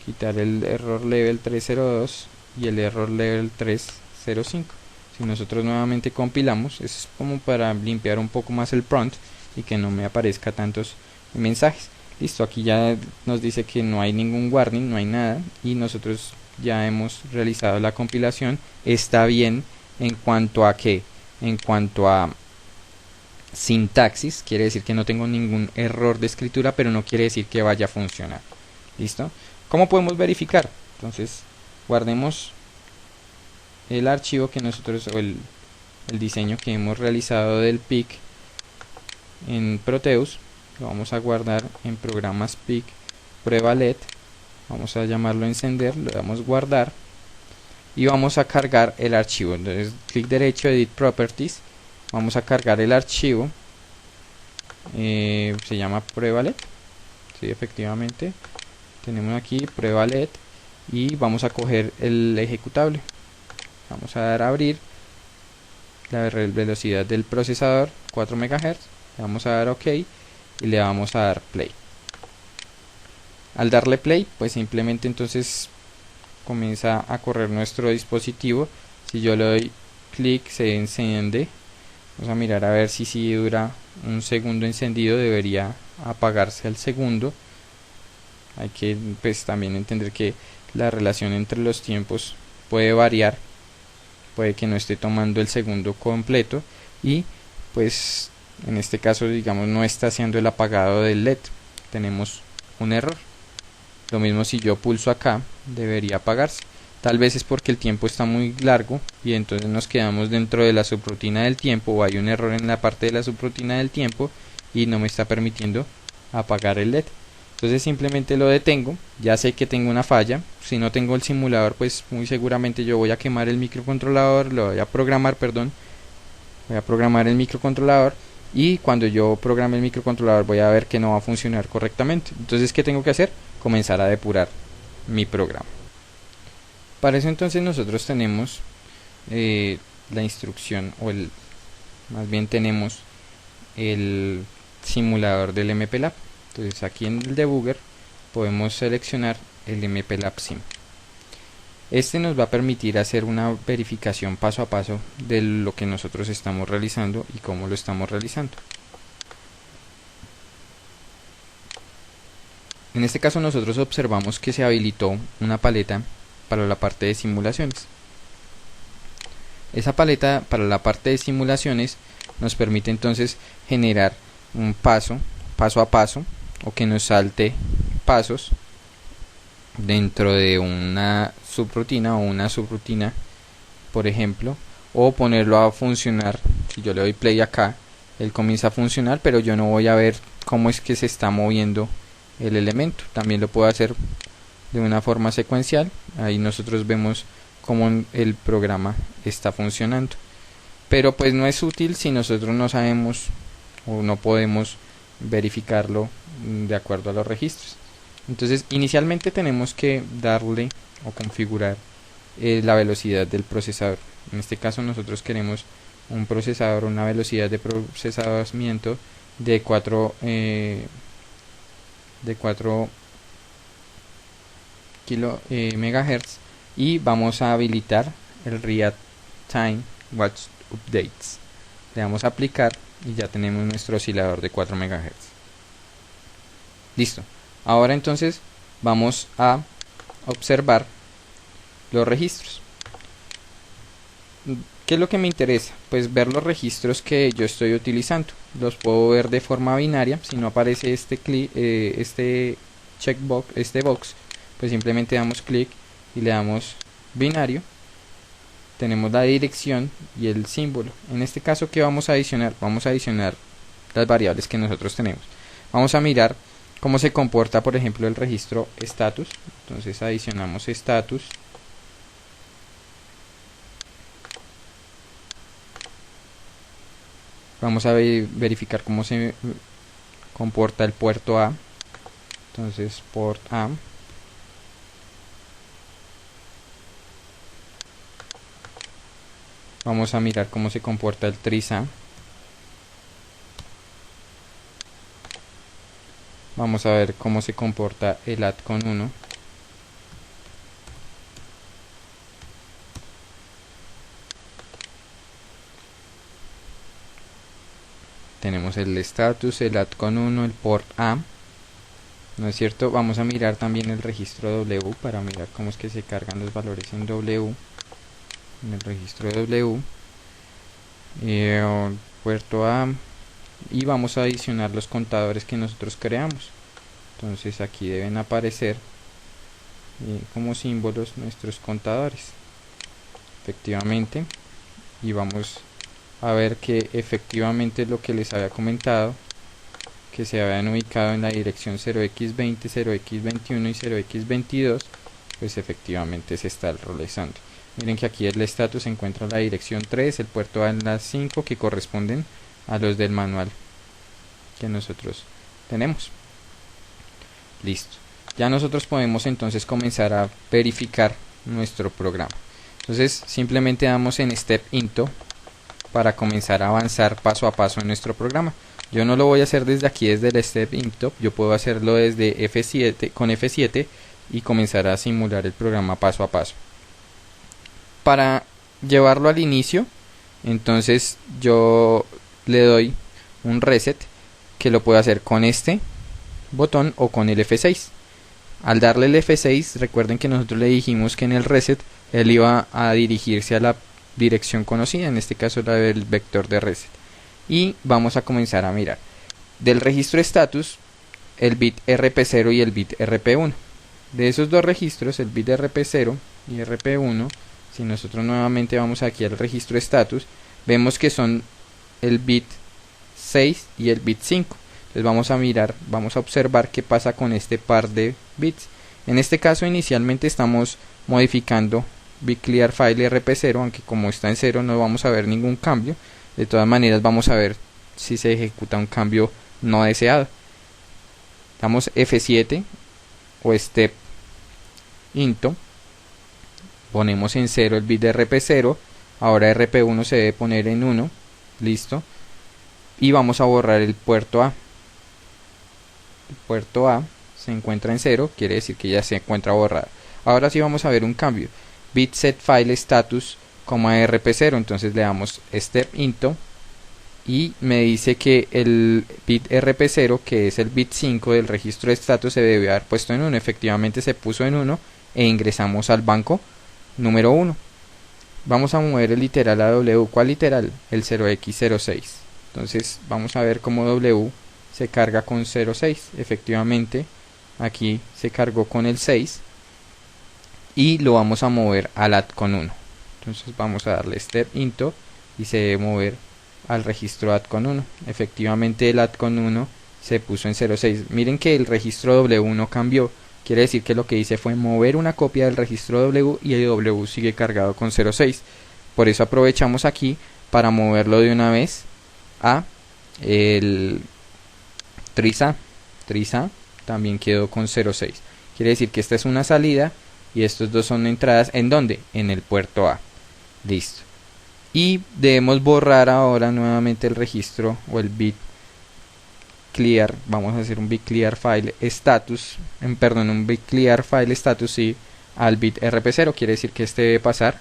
quitar el error level 302 y el error level 305. Si nosotros nuevamente compilamos, es como para limpiar un poco más el prompt y que no me aparezca tantos mensajes. Listo, aquí ya nos dice que no hay ningún warning, no hay nada, y nosotros ya hemos realizado la compilación. Está bien en cuanto a que, en cuanto a sintaxis, quiere decir que no tengo ningún error de escritura, pero no quiere decir que vaya a funcionar. Listo. ¿Cómo podemos verificar? Entonces guardemos el archivo que nosotros, o el diseño que hemos realizado del PIC en Proteus. Lo vamos a guardar en programas PIC prueba LED, vamos a llamarlo encender, le damos guardar y vamos a cargar el archivo. Entonces clic derecho, edit properties, vamos a cargar el archivo, se llama prueba LED, sí, efectivamente tenemos aquí prueba LED, y vamos a coger el ejecutable, vamos a dar a abrir, la velocidad del procesador 4 MHz, le vamos a dar OK y le vamos a dar play. Al darle play, pues simplemente entonces comienza a correr nuestro dispositivo. Si yo le doy clic, se enciende. Vamos a mirar a ver si dura un segundo encendido, debería apagarse al segundo. Hay que pues también entender que la relación entre los tiempos puede variar, puede que no esté tomando el segundo completo, y pues en este caso digamos no está haciendo el apagado del LED, tenemos un error. Lo mismo si yo pulso acá, debería apagarse. Tal vez es porque el tiempo está muy largo y entonces nos quedamos dentro de la subrutina del tiempo, o hay un error en la parte de la subrutina del tiempo y no me está permitiendo apagar el LED. Entonces simplemente lo detengo, ya sé que tengo una falla. Si no tengo el simulador, pues muy seguramente yo voy a quemar el microcontrolador, voy a programar el microcontrolador, y cuando yo programe el microcontrolador voy a ver que no va a funcionar correctamente. Entonces, ¿qué tengo que hacer? Comenzar a depurar mi programa. Para eso entonces nosotros tenemos la instrucción, más bien tenemos el simulador del MPLAB. Entonces aquí en el debugger podemos seleccionar el MPLAB Sim. Este nos va a permitir hacer una verificación paso a paso de lo que nosotros estamos realizando y cómo lo estamos realizando. En este caso nosotros observamos que se habilitó una paleta para la parte de simulaciones. Esa paleta para la parte de simulaciones nos permite entonces generar un paso a paso, o que nos salte pasos dentro de una subrutina o una subrutina, por ejemplo, o ponerlo a funcionar. Si yo le doy play acá, él comienza a funcionar, pero yo no voy a ver cómo es que se está moviendo el elemento. También lo puedo hacer de una forma secuencial, ahí nosotros vemos cómo el programa está funcionando. pero pues no es útil si nosotros no sabemos o no podemos verificarlo de acuerdo a los registros. Entonces inicialmente tenemos que darle o configurar la velocidad del procesador. En este caso nosotros queremos un procesador, una velocidad de procesamiento de 4 megahertz, y vamos a habilitar el Real Time Watch Updates. Le damos a aplicar y ya tenemos nuestro oscilador de 4 megahertz. Listo. Ahora entonces vamos a observar los registros. ¿Qué es lo que me interesa? Pues ver los registros que yo estoy utilizando. Los puedo ver de forma binaria. Si no aparece este checkbox, este box, pues simplemente damos clic y le damos binario. Tenemos la dirección y el símbolo. En este caso, ¿qué vamos a adicionar? Vamos a adicionar las variables que nosotros tenemos. Vamos a mirar cómo se comporta, por ejemplo, el registro status. Entonces adicionamos status. Vamos a verificar cómo se comporta el puerto A. Entonces port A. Vamos a mirar cómo se comporta el tris A. Vamos a ver cómo se comporta el add con 1. Tenemos el status, el add con 1, el port A. ¿No es cierto? Vamos a mirar también el registro W para mirar cómo es que se cargan los valores en W. En el registro W. Puerto A. Y vamos a adicionar los contadores que nosotros creamos. Entonces aquí deben aparecer como símbolos nuestros contadores. Efectivamente. Y vamos a ver que efectivamente lo que les había comentado, que se habían ubicado en la dirección 0x20, 0x21 y 0x22, pues efectivamente se está realizando. Miren que aquí el status se encuentra en la dirección 3, el puerto A en la 5, que corresponden a los del manual que nosotros tenemos. Listo. Ya nosotros podemos entonces comenzar a verificar nuestro programa. Entonces simplemente damos en Step Into para comenzar a avanzar paso a paso en nuestro programa. Yo no lo voy a hacer desde aquí, desde el Step Into. Yo puedo hacerlo desde F7, con F7, y comenzar a simular el programa paso a paso. Para llevarlo al inicio, entonces yo le doy un reset, que lo puedo hacer con este botón o con el F6. Al darle el F6, recuerden que nosotros le dijimos que en el reset él iba a dirigirse a la dirección conocida, en este caso la del vector de reset. Y vamos a comenzar a mirar del registro status el bit RP0 y el bit RP1. De esos dos registros, el bit RP0 y RP1, si nosotros nuevamente vamos aquí al registro status, vemos que son el bit 6 y el bit 5. Entonces vamos a mirar, vamos a observar qué pasa con este par de bits. En este caso inicialmente estamos modificando BitClearFile RP0, aunque como está en 0 no vamos a ver ningún cambio. De todas maneras vamos a ver si se ejecuta un cambio no deseado. Damos F7 o Step Into, ponemos en 0 el bit de RP0, ahora RP1 se debe poner en 1, listo, y vamos a borrar el puerto A. El puerto A se encuentra en 0, quiere decir que ya se encuentra borrado. Ahora sí vamos a ver un cambio, bit set file status, RP0, entonces le damos Step Into y me dice que el bit RP0, que es el bit 5 del registro de status, se debe haber puesto en 1. Efectivamente se puso en 1 e ingresamos al banco número 1. Vamos a mover el literal a W. ¿Cuál literal? El 0x06. Entonces vamos a ver cómo W se carga con 06. Efectivamente aquí se cargó con el 6 y lo vamos a mover al add con 1. Entonces vamos a darle Step Into y se debe mover al registro add con 1. Efectivamente el add con 1 se puso en 06. Miren que el registro W no cambió. Quiere decir que lo que hice fue mover una copia del registro W y el W sigue cargado con 06. Por eso aprovechamos aquí para moverlo de una vez a el tris A también quedó con 0,6. Quiere decir que esta es una salida y estos dos son entradas. ¿En dónde? En el puerto A. Listo. Y debemos borrar ahora nuevamente el registro o el bit clear. Vamos a hacer un bit clear file status, un bit clear file status, sí, al bit rp0. Quiere decir que este debe pasar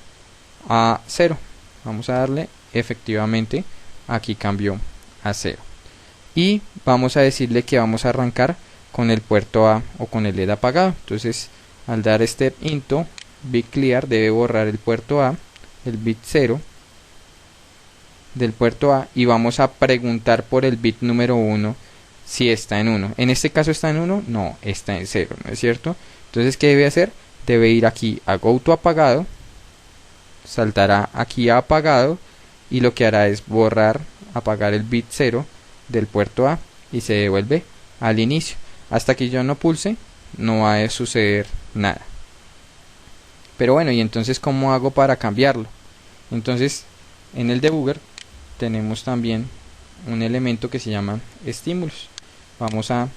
a 0. Vamos a darle, efectivamente, aquí cambió a 0. Y vamos a decirle que vamos a arrancar con el puerto A o con el LED apagado. Entonces, al dar step into bit clear, debe borrar el puerto A, el bit 0 del puerto A, y vamos a preguntar por el bit número 1 si está en 1. En este caso está en 1, no, está en 0, ¿no es cierto? Entonces, ¿qué debe hacer? Debe ir aquí a go to apagado, saltará aquí a apagado y lo que hará es apagar el bit 0 del puerto A y se devuelve al inicio. Hasta que yo no pulse, no va a suceder nada. Pero bueno, y entonces, ¿cómo hago para cambiarlo? Entonces, en el debugger tenemos también un elemento que se llama estímulos. Vamos a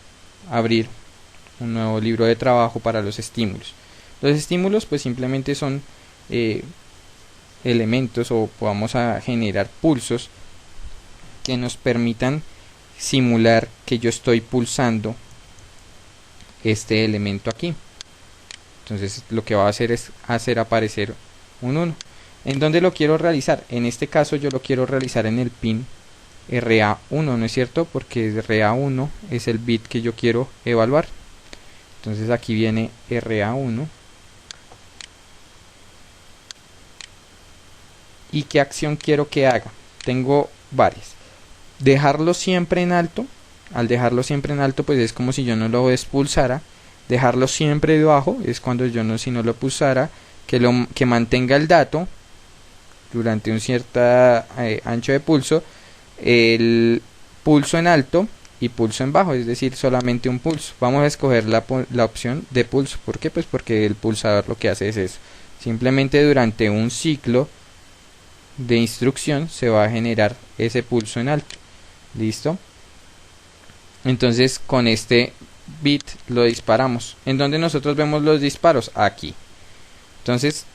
abrir un nuevo libro de trabajo para los estímulos. Los estímulos pues simplemente son elementos, o vamos a generar pulsos que nos permitan simular que yo estoy pulsando este elemento aquí. Entonces lo que va a hacer es hacer aparecer un 1. ¿En dónde lo quiero realizar? En este caso yo lo quiero realizar en el pin RA1, ¿no es cierto? Porque RA1 es el bit que yo quiero evaluar. Entonces aquí viene RA1. ¿Y qué acción quiero que haga? Tengo varias. Dejarlo siempre en alto. Al dejarlo siempre en alto, pues es como si yo no lo expulsara. Dejarlo siempre debajo es cuando yo no, si no lo pulsara. Que mantenga el dato durante un cierto ancho de pulso, el pulso en alto y pulso en bajo, es decir, solamente un pulso. Vamos a escoger la opción de pulso. ¿Por qué? Pues porque el pulsador lo que hace es eso. Simplemente durante un ciclo de instrucción se va a generar ese pulso en alto. ¿Listo? Entonces con este bit lo disparamos. ¿En dónde nosotros vemos los disparos? Aquí. Entonces,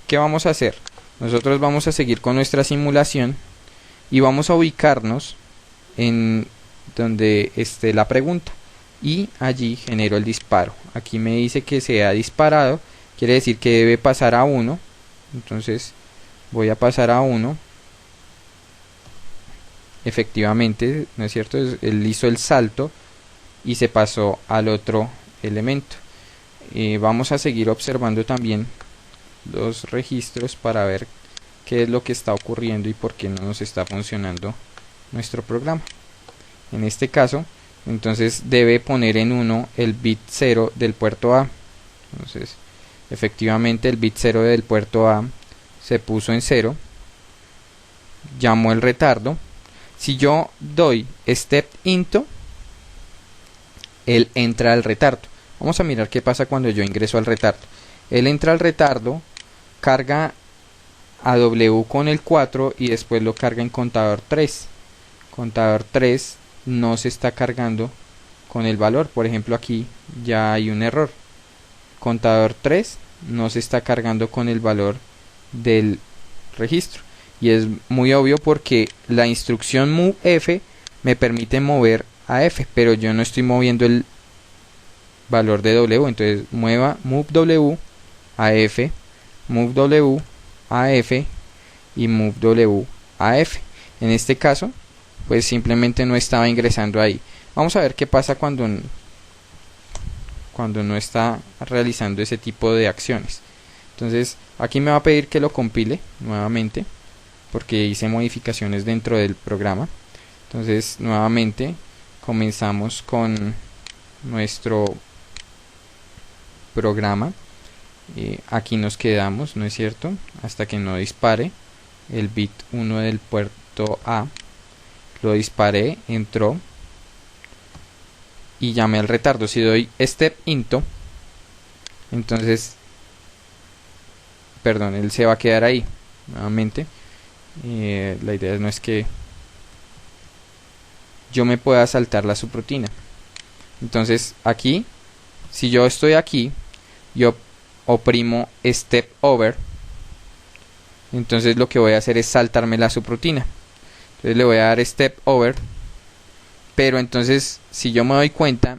¿qué vamos a hacer? Nosotros vamos a seguir con nuestra simulación y vamos a ubicarnos en donde esté la pregunta, y allí genero el disparo. Aquí me dice que se ha disparado, quiere decir que debe pasar a 1. Entonces voy a pasar a 1. Efectivamente, ¿no es cierto? Él hizo el salto y se pasó al otro elemento. Vamos a seguir observando también los registros para ver qué es lo que está ocurriendo y por qué no nos está funcionando nuestro programa. En este caso, entonces debe poner en 1 el bit 0 del puerto A. Entonces, efectivamente el bit 0 del puerto A se puso en 0. Llamó el retardo. Si yo doy step into, él entra al retardo. Vamos a mirar qué pasa cuando yo ingreso al retardo. Él entra al retardo, carga a W con el 4 y después lo carga en contador 3. Contador 3 no se está cargando con el valor. Por ejemplo, aquí ya hay un error. Contador 3 no se está cargando con el valor del registro. Y es muy obvio porque la instrucción move F me permite mover a F, pero yo no estoy moviendo el valor de W. Entonces mueva move W a F, move W a F y move W a F. En este caso, pues simplemente no estaba ingresando ahí. Vamos a ver qué pasa cuando no está realizando ese tipo de acciones. Entonces aquí me va a pedir que lo compile nuevamente porque hice modificaciones dentro del programa. Entonces nuevamente comenzamos con nuestro programa. Aquí nos quedamos, ¿no es cierto? Hasta que no dispare el bit 1 del puerto A. Lo disparé, entró y llamé al retardo. Si doy step into, entonces, perdón, él se va a quedar ahí nuevamente. La idea no es que yo me pueda saltar la subrutina. Entonces aquí, si yo estoy aquí, yo oprimo step over, entonces lo que voy a hacer es saltarme la subrutina. Entonces le voy a dar step over, pero entonces si yo me doy cuenta,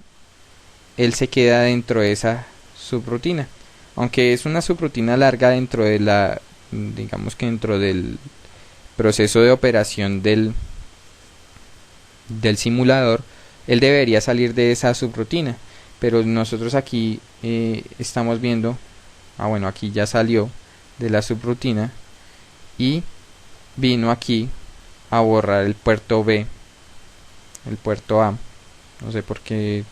él se queda dentro de esa subrutina. Aunque es una subrutina larga dentro de la, digamos que dentro del proceso de operación del simulador, él debería salir de esa subrutina. Pero nosotros aquí estamos viendo, bueno, aquí ya salió de la subrutina y vino aquí a borrar el puerto B, el puerto A. No sé por qué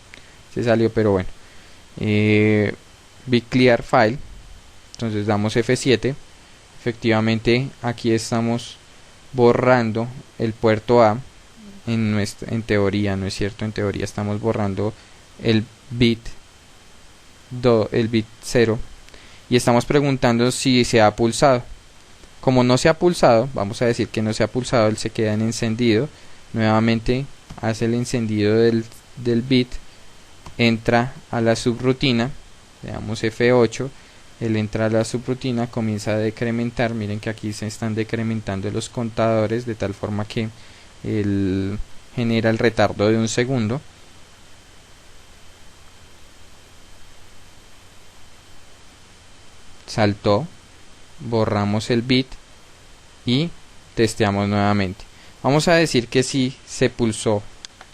se salió, pero bueno. Big Clear File. Entonces damos F7. Efectivamente aquí estamos borrando el puerto A. En teoría, no es cierto, en teoría estamos borrando el bit 0 y estamos preguntando si se ha pulsado. Como no se ha pulsado, vamos a decir que no se ha pulsado, él se queda en encendido. Nuevamente hace el encendido del bit, entra a la subrutina, le damos F8, él entra a la subrutina, comienza a decrementar. Miren que aquí se están decrementando los contadores de tal forma que él genera el retardo de 1 segundo. Saltó, borramos el bit y testeamos nuevamente. Vamos a decir que sí se pulsó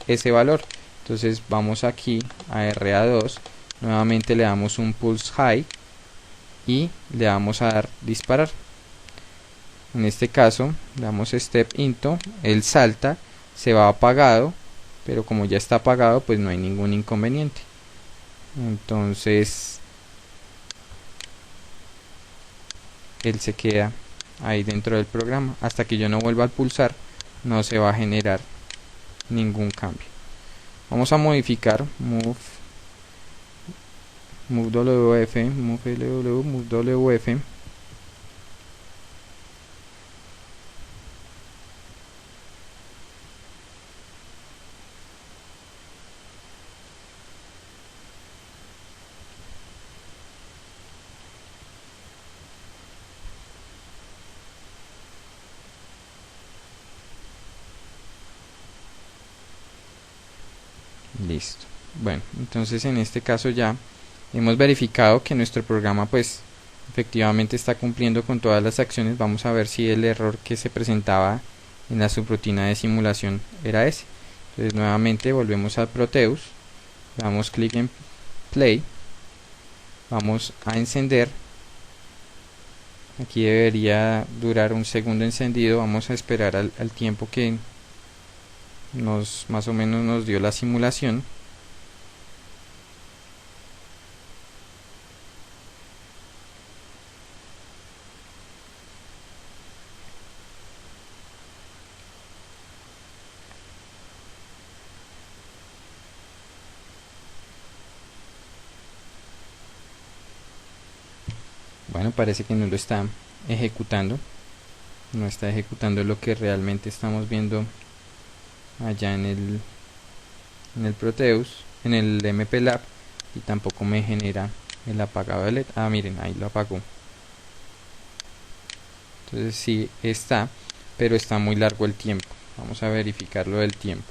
ese valor. Entonces vamos aquí a RA2, nuevamente le damos un pulse high y le vamos a dar disparar. En este caso le damos step into, él salta, se va apagado, pero como ya está apagado pues no hay ningún inconveniente. Entonces él se queda ahí dentro del programa. Hasta que yo no vuelva a pulsar no se va a generar ningún cambio. Vamos a modificar move WF, move LW, move WF. Listo. Bueno, entonces en este caso ya hemos verificado que nuestro programa pues efectivamente está cumpliendo con todas las acciones. Vamos a ver si el error que se presentaba en la subrutina de simulación era ese. Entonces nuevamente volvemos a Proteus, damos clic en play, vamos a encender. Aquí debería durar 1 segundo encendido. Vamos a esperar al tiempo que más o menos nos dio la simulación. Bueno, parece que no lo está ejecutando, no está ejecutando lo que realmente estamos viendo allá en el Proteus, en el MPLAB, y tampoco me genera el apagado de LED. Miren, ahí lo apagó. Entonces sí está, pero está muy largo el tiempo. Vamos a verificar lo del tiempo.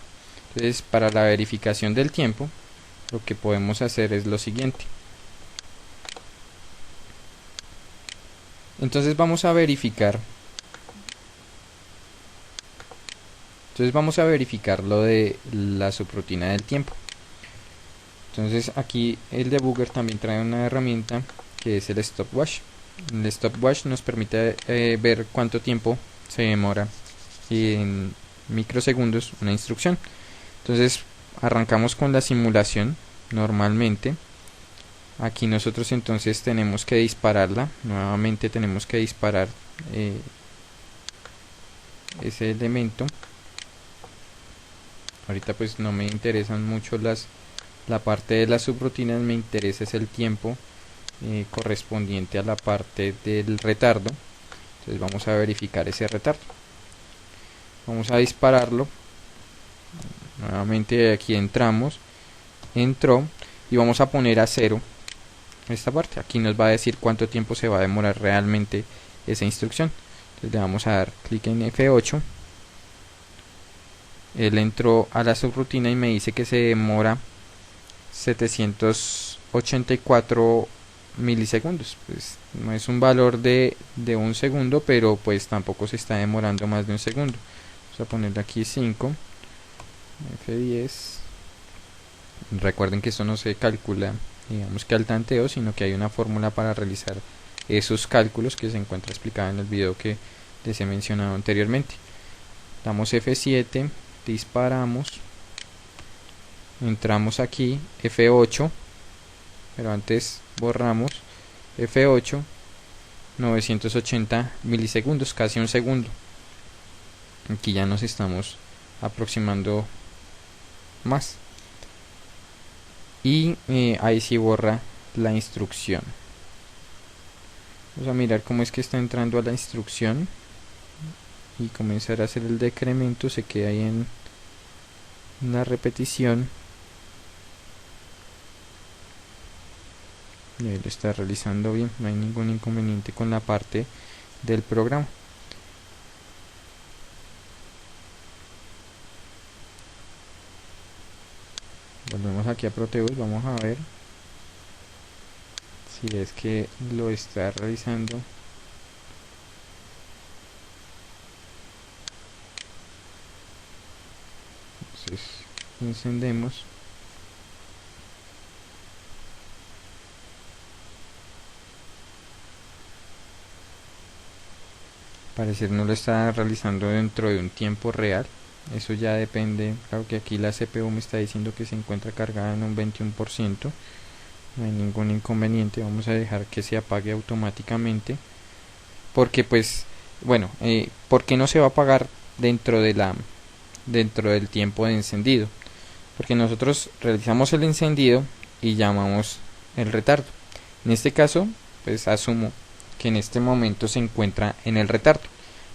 Entonces para la verificación del tiempo lo que podemos hacer es lo siguiente. Entonces vamos a verificar lo de la subrutina del tiempo. Entonces aquí el debugger también trae una herramienta que es el stopwatch. El stopwatch nos permite ver cuánto tiempo se demora en microsegundos una instrucción. Entonces arrancamos con la simulación. Normalmente aquí nosotros entonces tenemos que dispararla. Nuevamente tenemos que disparar ese elemento. Ahorita pues no me interesan mucho la parte de las subrutinas, me interesa es el tiempo correspondiente a la parte del retardo. Entonces vamos a verificar ese retardo. Vamos a dispararlo. Nuevamente aquí entramos, entró, y vamos a poner a 0 esta parte. Aquí nos va a decir cuánto tiempo se va a demorar realmente esa instrucción. Entonces le vamos a dar clic en F8. Él entró a la subrutina y me dice que se demora 784 milisegundos. Pues no es un valor de un segundo, pero pues tampoco se está demorando más de un segundo. Vamos a ponerle aquí 5, F10. Recuerden que esto no se calcula, digamos que al tanteo, sino que hay una fórmula para realizar esos cálculos que se encuentra explicada en el video que les he mencionado anteriormente. Damos F7, disparamos, entramos aquí, F8, pero antes borramos, F8, 980 milisegundos, casi un segundo. Aquí ya nos estamos aproximando más. Y ahí sí borra la instrucción. Vamos a mirar cómo es que está entrando a la instrucción y comenzar a hacer el decremento. Se queda ahí en una repetición y ahí lo está realizando bien, no hay ningún inconveniente con la parte del programa. Volvemos aquí a Proteus, vamos a ver si es que lo está realizando. Entonces encendemos. Parecer no lo está realizando dentro de un tiempo real. Eso ya depende, claro que aquí la CPU me está diciendo que se encuentra cargada en un 21%. No hay ningún inconveniente, vamos a dejar que se apague automáticamente. Porque pues, bueno, ¿por qué no se va a apagar dentro del tiempo de encendido? Porque nosotros realizamos el encendido y llamamos el retardo. En este caso, pues asumo que en este momento se encuentra en el retardo.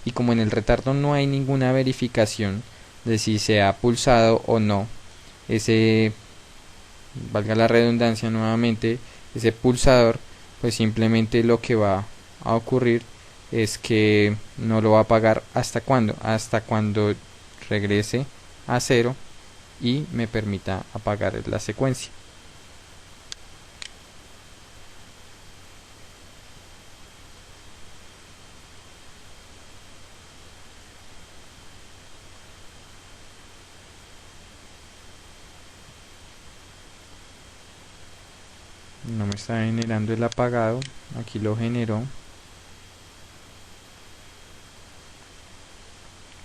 Y como en el retardo no hay ninguna verificación de si se ha pulsado o no ese, valga la redundancia nuevamente, ese pulsador, pues simplemente lo que va a ocurrir es que no lo va a apagar hasta cuando regrese a 0 y me permita apagar la secuencia. No me está generando el apagado, aquí lo generó.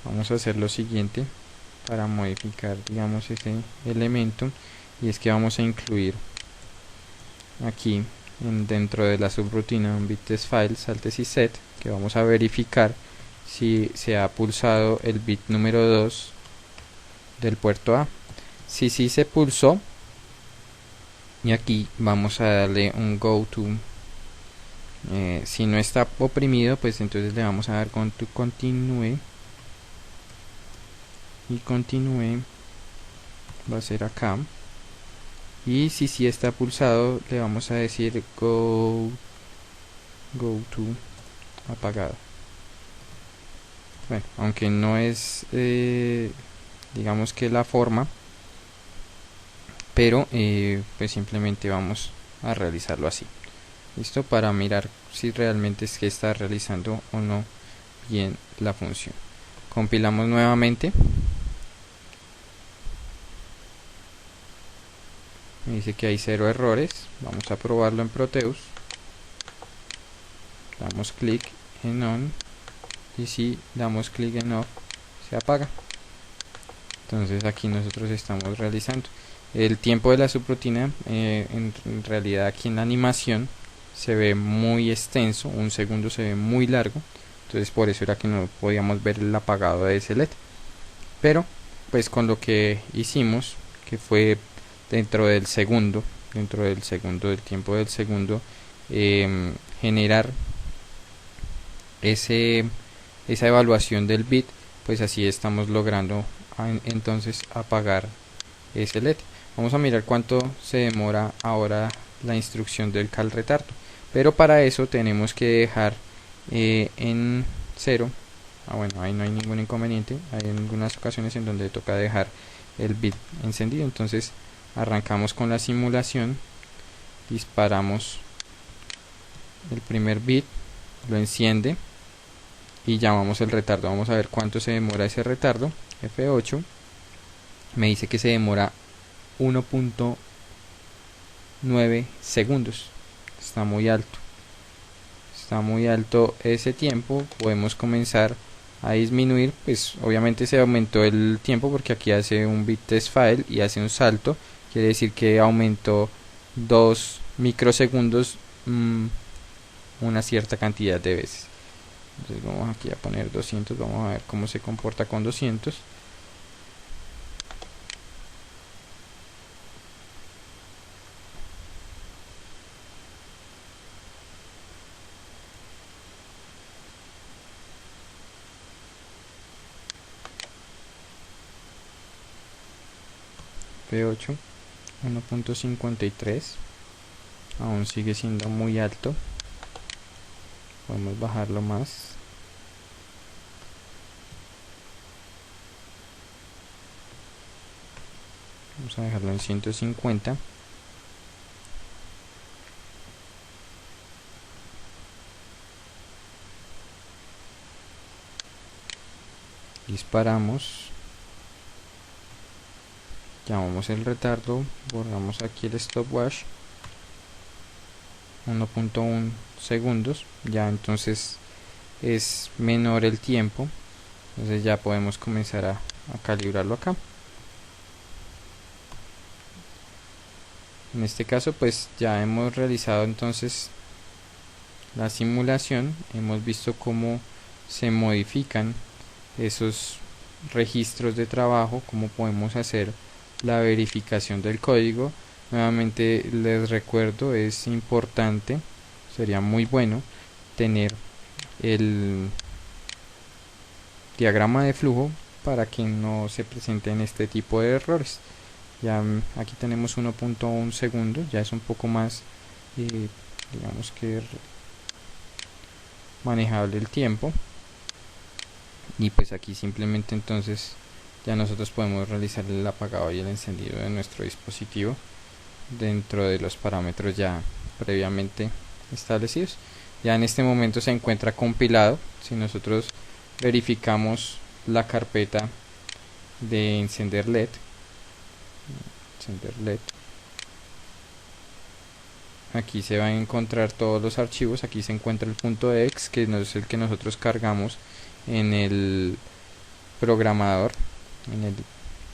Vamos a hacer lo siguiente para modificar, digamos, este elemento, y es que vamos a incluir aquí dentro de la subrutina un bit file saltes y set, que vamos a verificar si se ha pulsado el bit número 2 del puerto A. Si sí se pulsó, y aquí vamos a darle un go to. Si no está oprimido, pues entonces le vamos a dar con to continue, y continue va a ser acá. Y si sí está pulsado, le vamos a decir go to apagado. Bueno, aunque no es digamos que la forma, pero pues simplemente vamos a realizarlo así. Listo, para mirar si realmente es que está realizando o no bien la función. Compilamos nuevamente. Me dice que hay 0 errores. Vamos a probarlo en Proteus. Damos clic en on, y si damos clic en off se apaga. Entonces aquí nosotros estamos realizando el tiempo de la subrutina. En realidad aquí en la animación se ve muy extenso, un segundo se ve muy largo, entonces por eso era que no podíamos ver el apagado de ese LED. Pero pues con lo que hicimos, que fue dentro del del tiempo del segundo, generar esa evaluación del bit, pues así estamos logrando entonces apagar ese LED. Vamos a mirar cuánto se demora ahora la instrucción del cal retardo, pero para eso tenemos que dejar en 0. Bueno, ahí no hay ningún inconveniente. Hay algunas ocasiones en donde toca dejar el bit encendido. Entonces arrancamos con la simulación, disparamos el primer bit, lo enciende y llamamos el retardo. Vamos a ver cuánto se demora ese retardo. F8 me dice que se demora 1.9 segundos. Está muy alto. Está muy alto ese tiempo. Podemos comenzar a disminuir. Pues obviamente se aumentó el tiempo porque aquí hace un bit test file y hace un salto. Quiere decir que aumentó 2 microsegundos una cierta cantidad de veces. Entonces vamos aquí a poner 200. Vamos a ver cómo se comporta con 200. P8 1.53, aún sigue siendo muy alto. Podemos bajarlo más. Vamos a dejarlo en 150. Disparamos. Llamamos el retardo, borramos aquí el stopwatch, 1.1 segundos, ya entonces es menor el tiempo, entonces ya podemos comenzar a calibrarlo acá. En este caso pues ya hemos realizado entonces la simulación, hemos visto cómo se modifican esos registros de trabajo, cómo podemos hacer la verificación del código. Nuevamente les recuerdo, es importante, sería muy bueno tener el diagrama de flujo para que no se presenten este tipo de errores. Ya aquí tenemos 1.1 segundos, ya es un poco más digamos que manejable el tiempo, y pues aquí simplemente entonces ya nosotros podemos realizar el apagado y el encendido de nuestro dispositivo dentro de los parámetros ya previamente establecidos. Ya en este momento se encuentra compilado. Si nosotros verificamos la carpeta de encender LED, aquí se va a encontrar todos los archivos. Aquí se encuentra el punto .exe, que no es el que nosotros cargamos en el programador, en el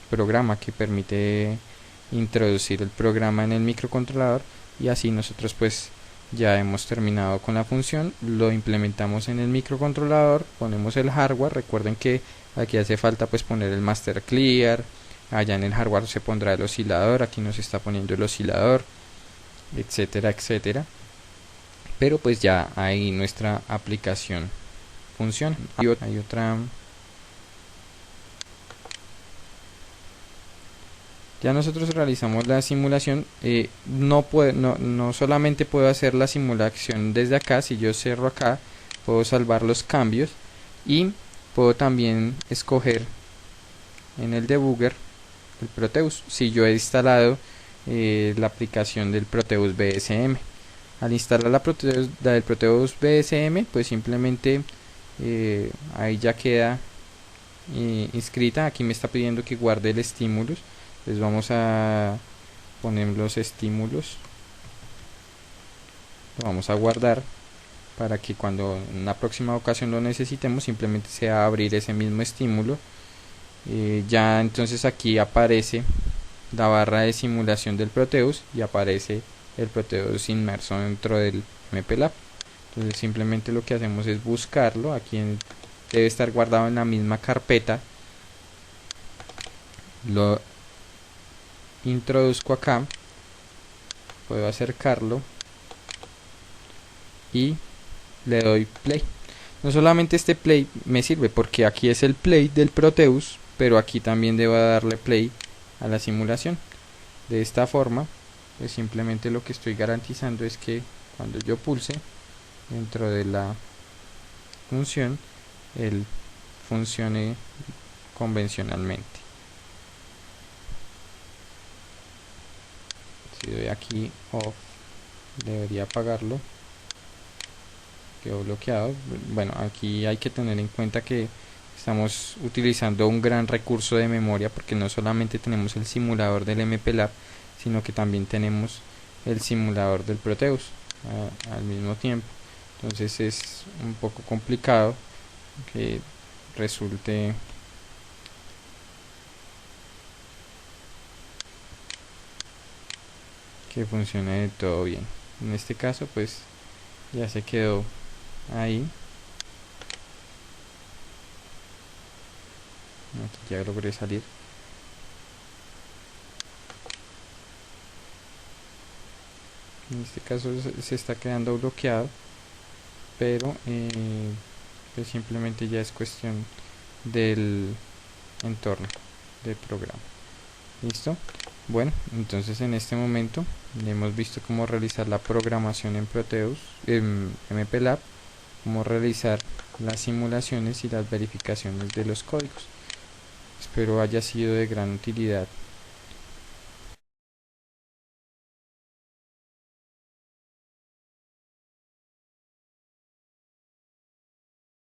programa que permite introducir el programa en el microcontrolador, y así nosotros pues ya hemos terminado con la función, lo implementamos en el microcontrolador, ponemos el hardware. Recuerden que aquí hace falta pues poner el master clear, allá en el hardware se pondrá el oscilador, aquí nos está poniendo el oscilador, etcétera, etcétera, pero pues ya ahí nuestra aplicación funciona. Hay otra. Ya nosotros realizamos la simulación. No solamente puedo hacer la simulación desde acá. Si yo cierro acá, puedo salvar los cambios y puedo también escoger en el debugger el Proteus si yo he instalado la aplicación del Proteus BSM. Al instalar la del Proteus BSM, pues simplemente ahí ya queda inscrita. Aquí me está pidiendo que guarde el estímulos. Les vamos a poner los estímulos, lo vamos a guardar para que cuando en una próxima ocasión lo necesitemos simplemente sea abrir ese mismo estímulo. Ya entonces aquí aparece la barra de simulación del Proteus y aparece el Proteus inmerso dentro del MPLAB. Entonces simplemente lo que hacemos es buscarlo. Aquí debe estar guardado en la misma carpeta, lo introduzco acá, puedo acercarlo y le doy play. No solamente este play me sirve porque aquí es el play del Proteus, pero aquí también debo darle play a la simulación. De esta forma, pues simplemente lo que estoy garantizando es que cuando yo pulse dentro de la función, él funcione convencionalmente. Si doy aquí off, debería apagarlo. Quedó bloqueado. Bueno, aquí hay que tener en cuenta que estamos utilizando un gran recurso de memoria porque no solamente tenemos el simulador del MPLAB, sino que también tenemos el simulador del Proteus al mismo tiempo. Entonces es un poco complicado que resulte que funcione todo bien. En este caso pues ya se quedó ahí. Aquí ya logré salir. En este caso se está quedando bloqueado, pero pues simplemente ya es cuestión del entorno del programa. Listo. Bueno, entonces en este momento hemos visto cómo realizar la programación en Proteus, en MPLAB, cómo realizar las simulaciones y las verificaciones de los códigos. Espero haya sido de gran utilidad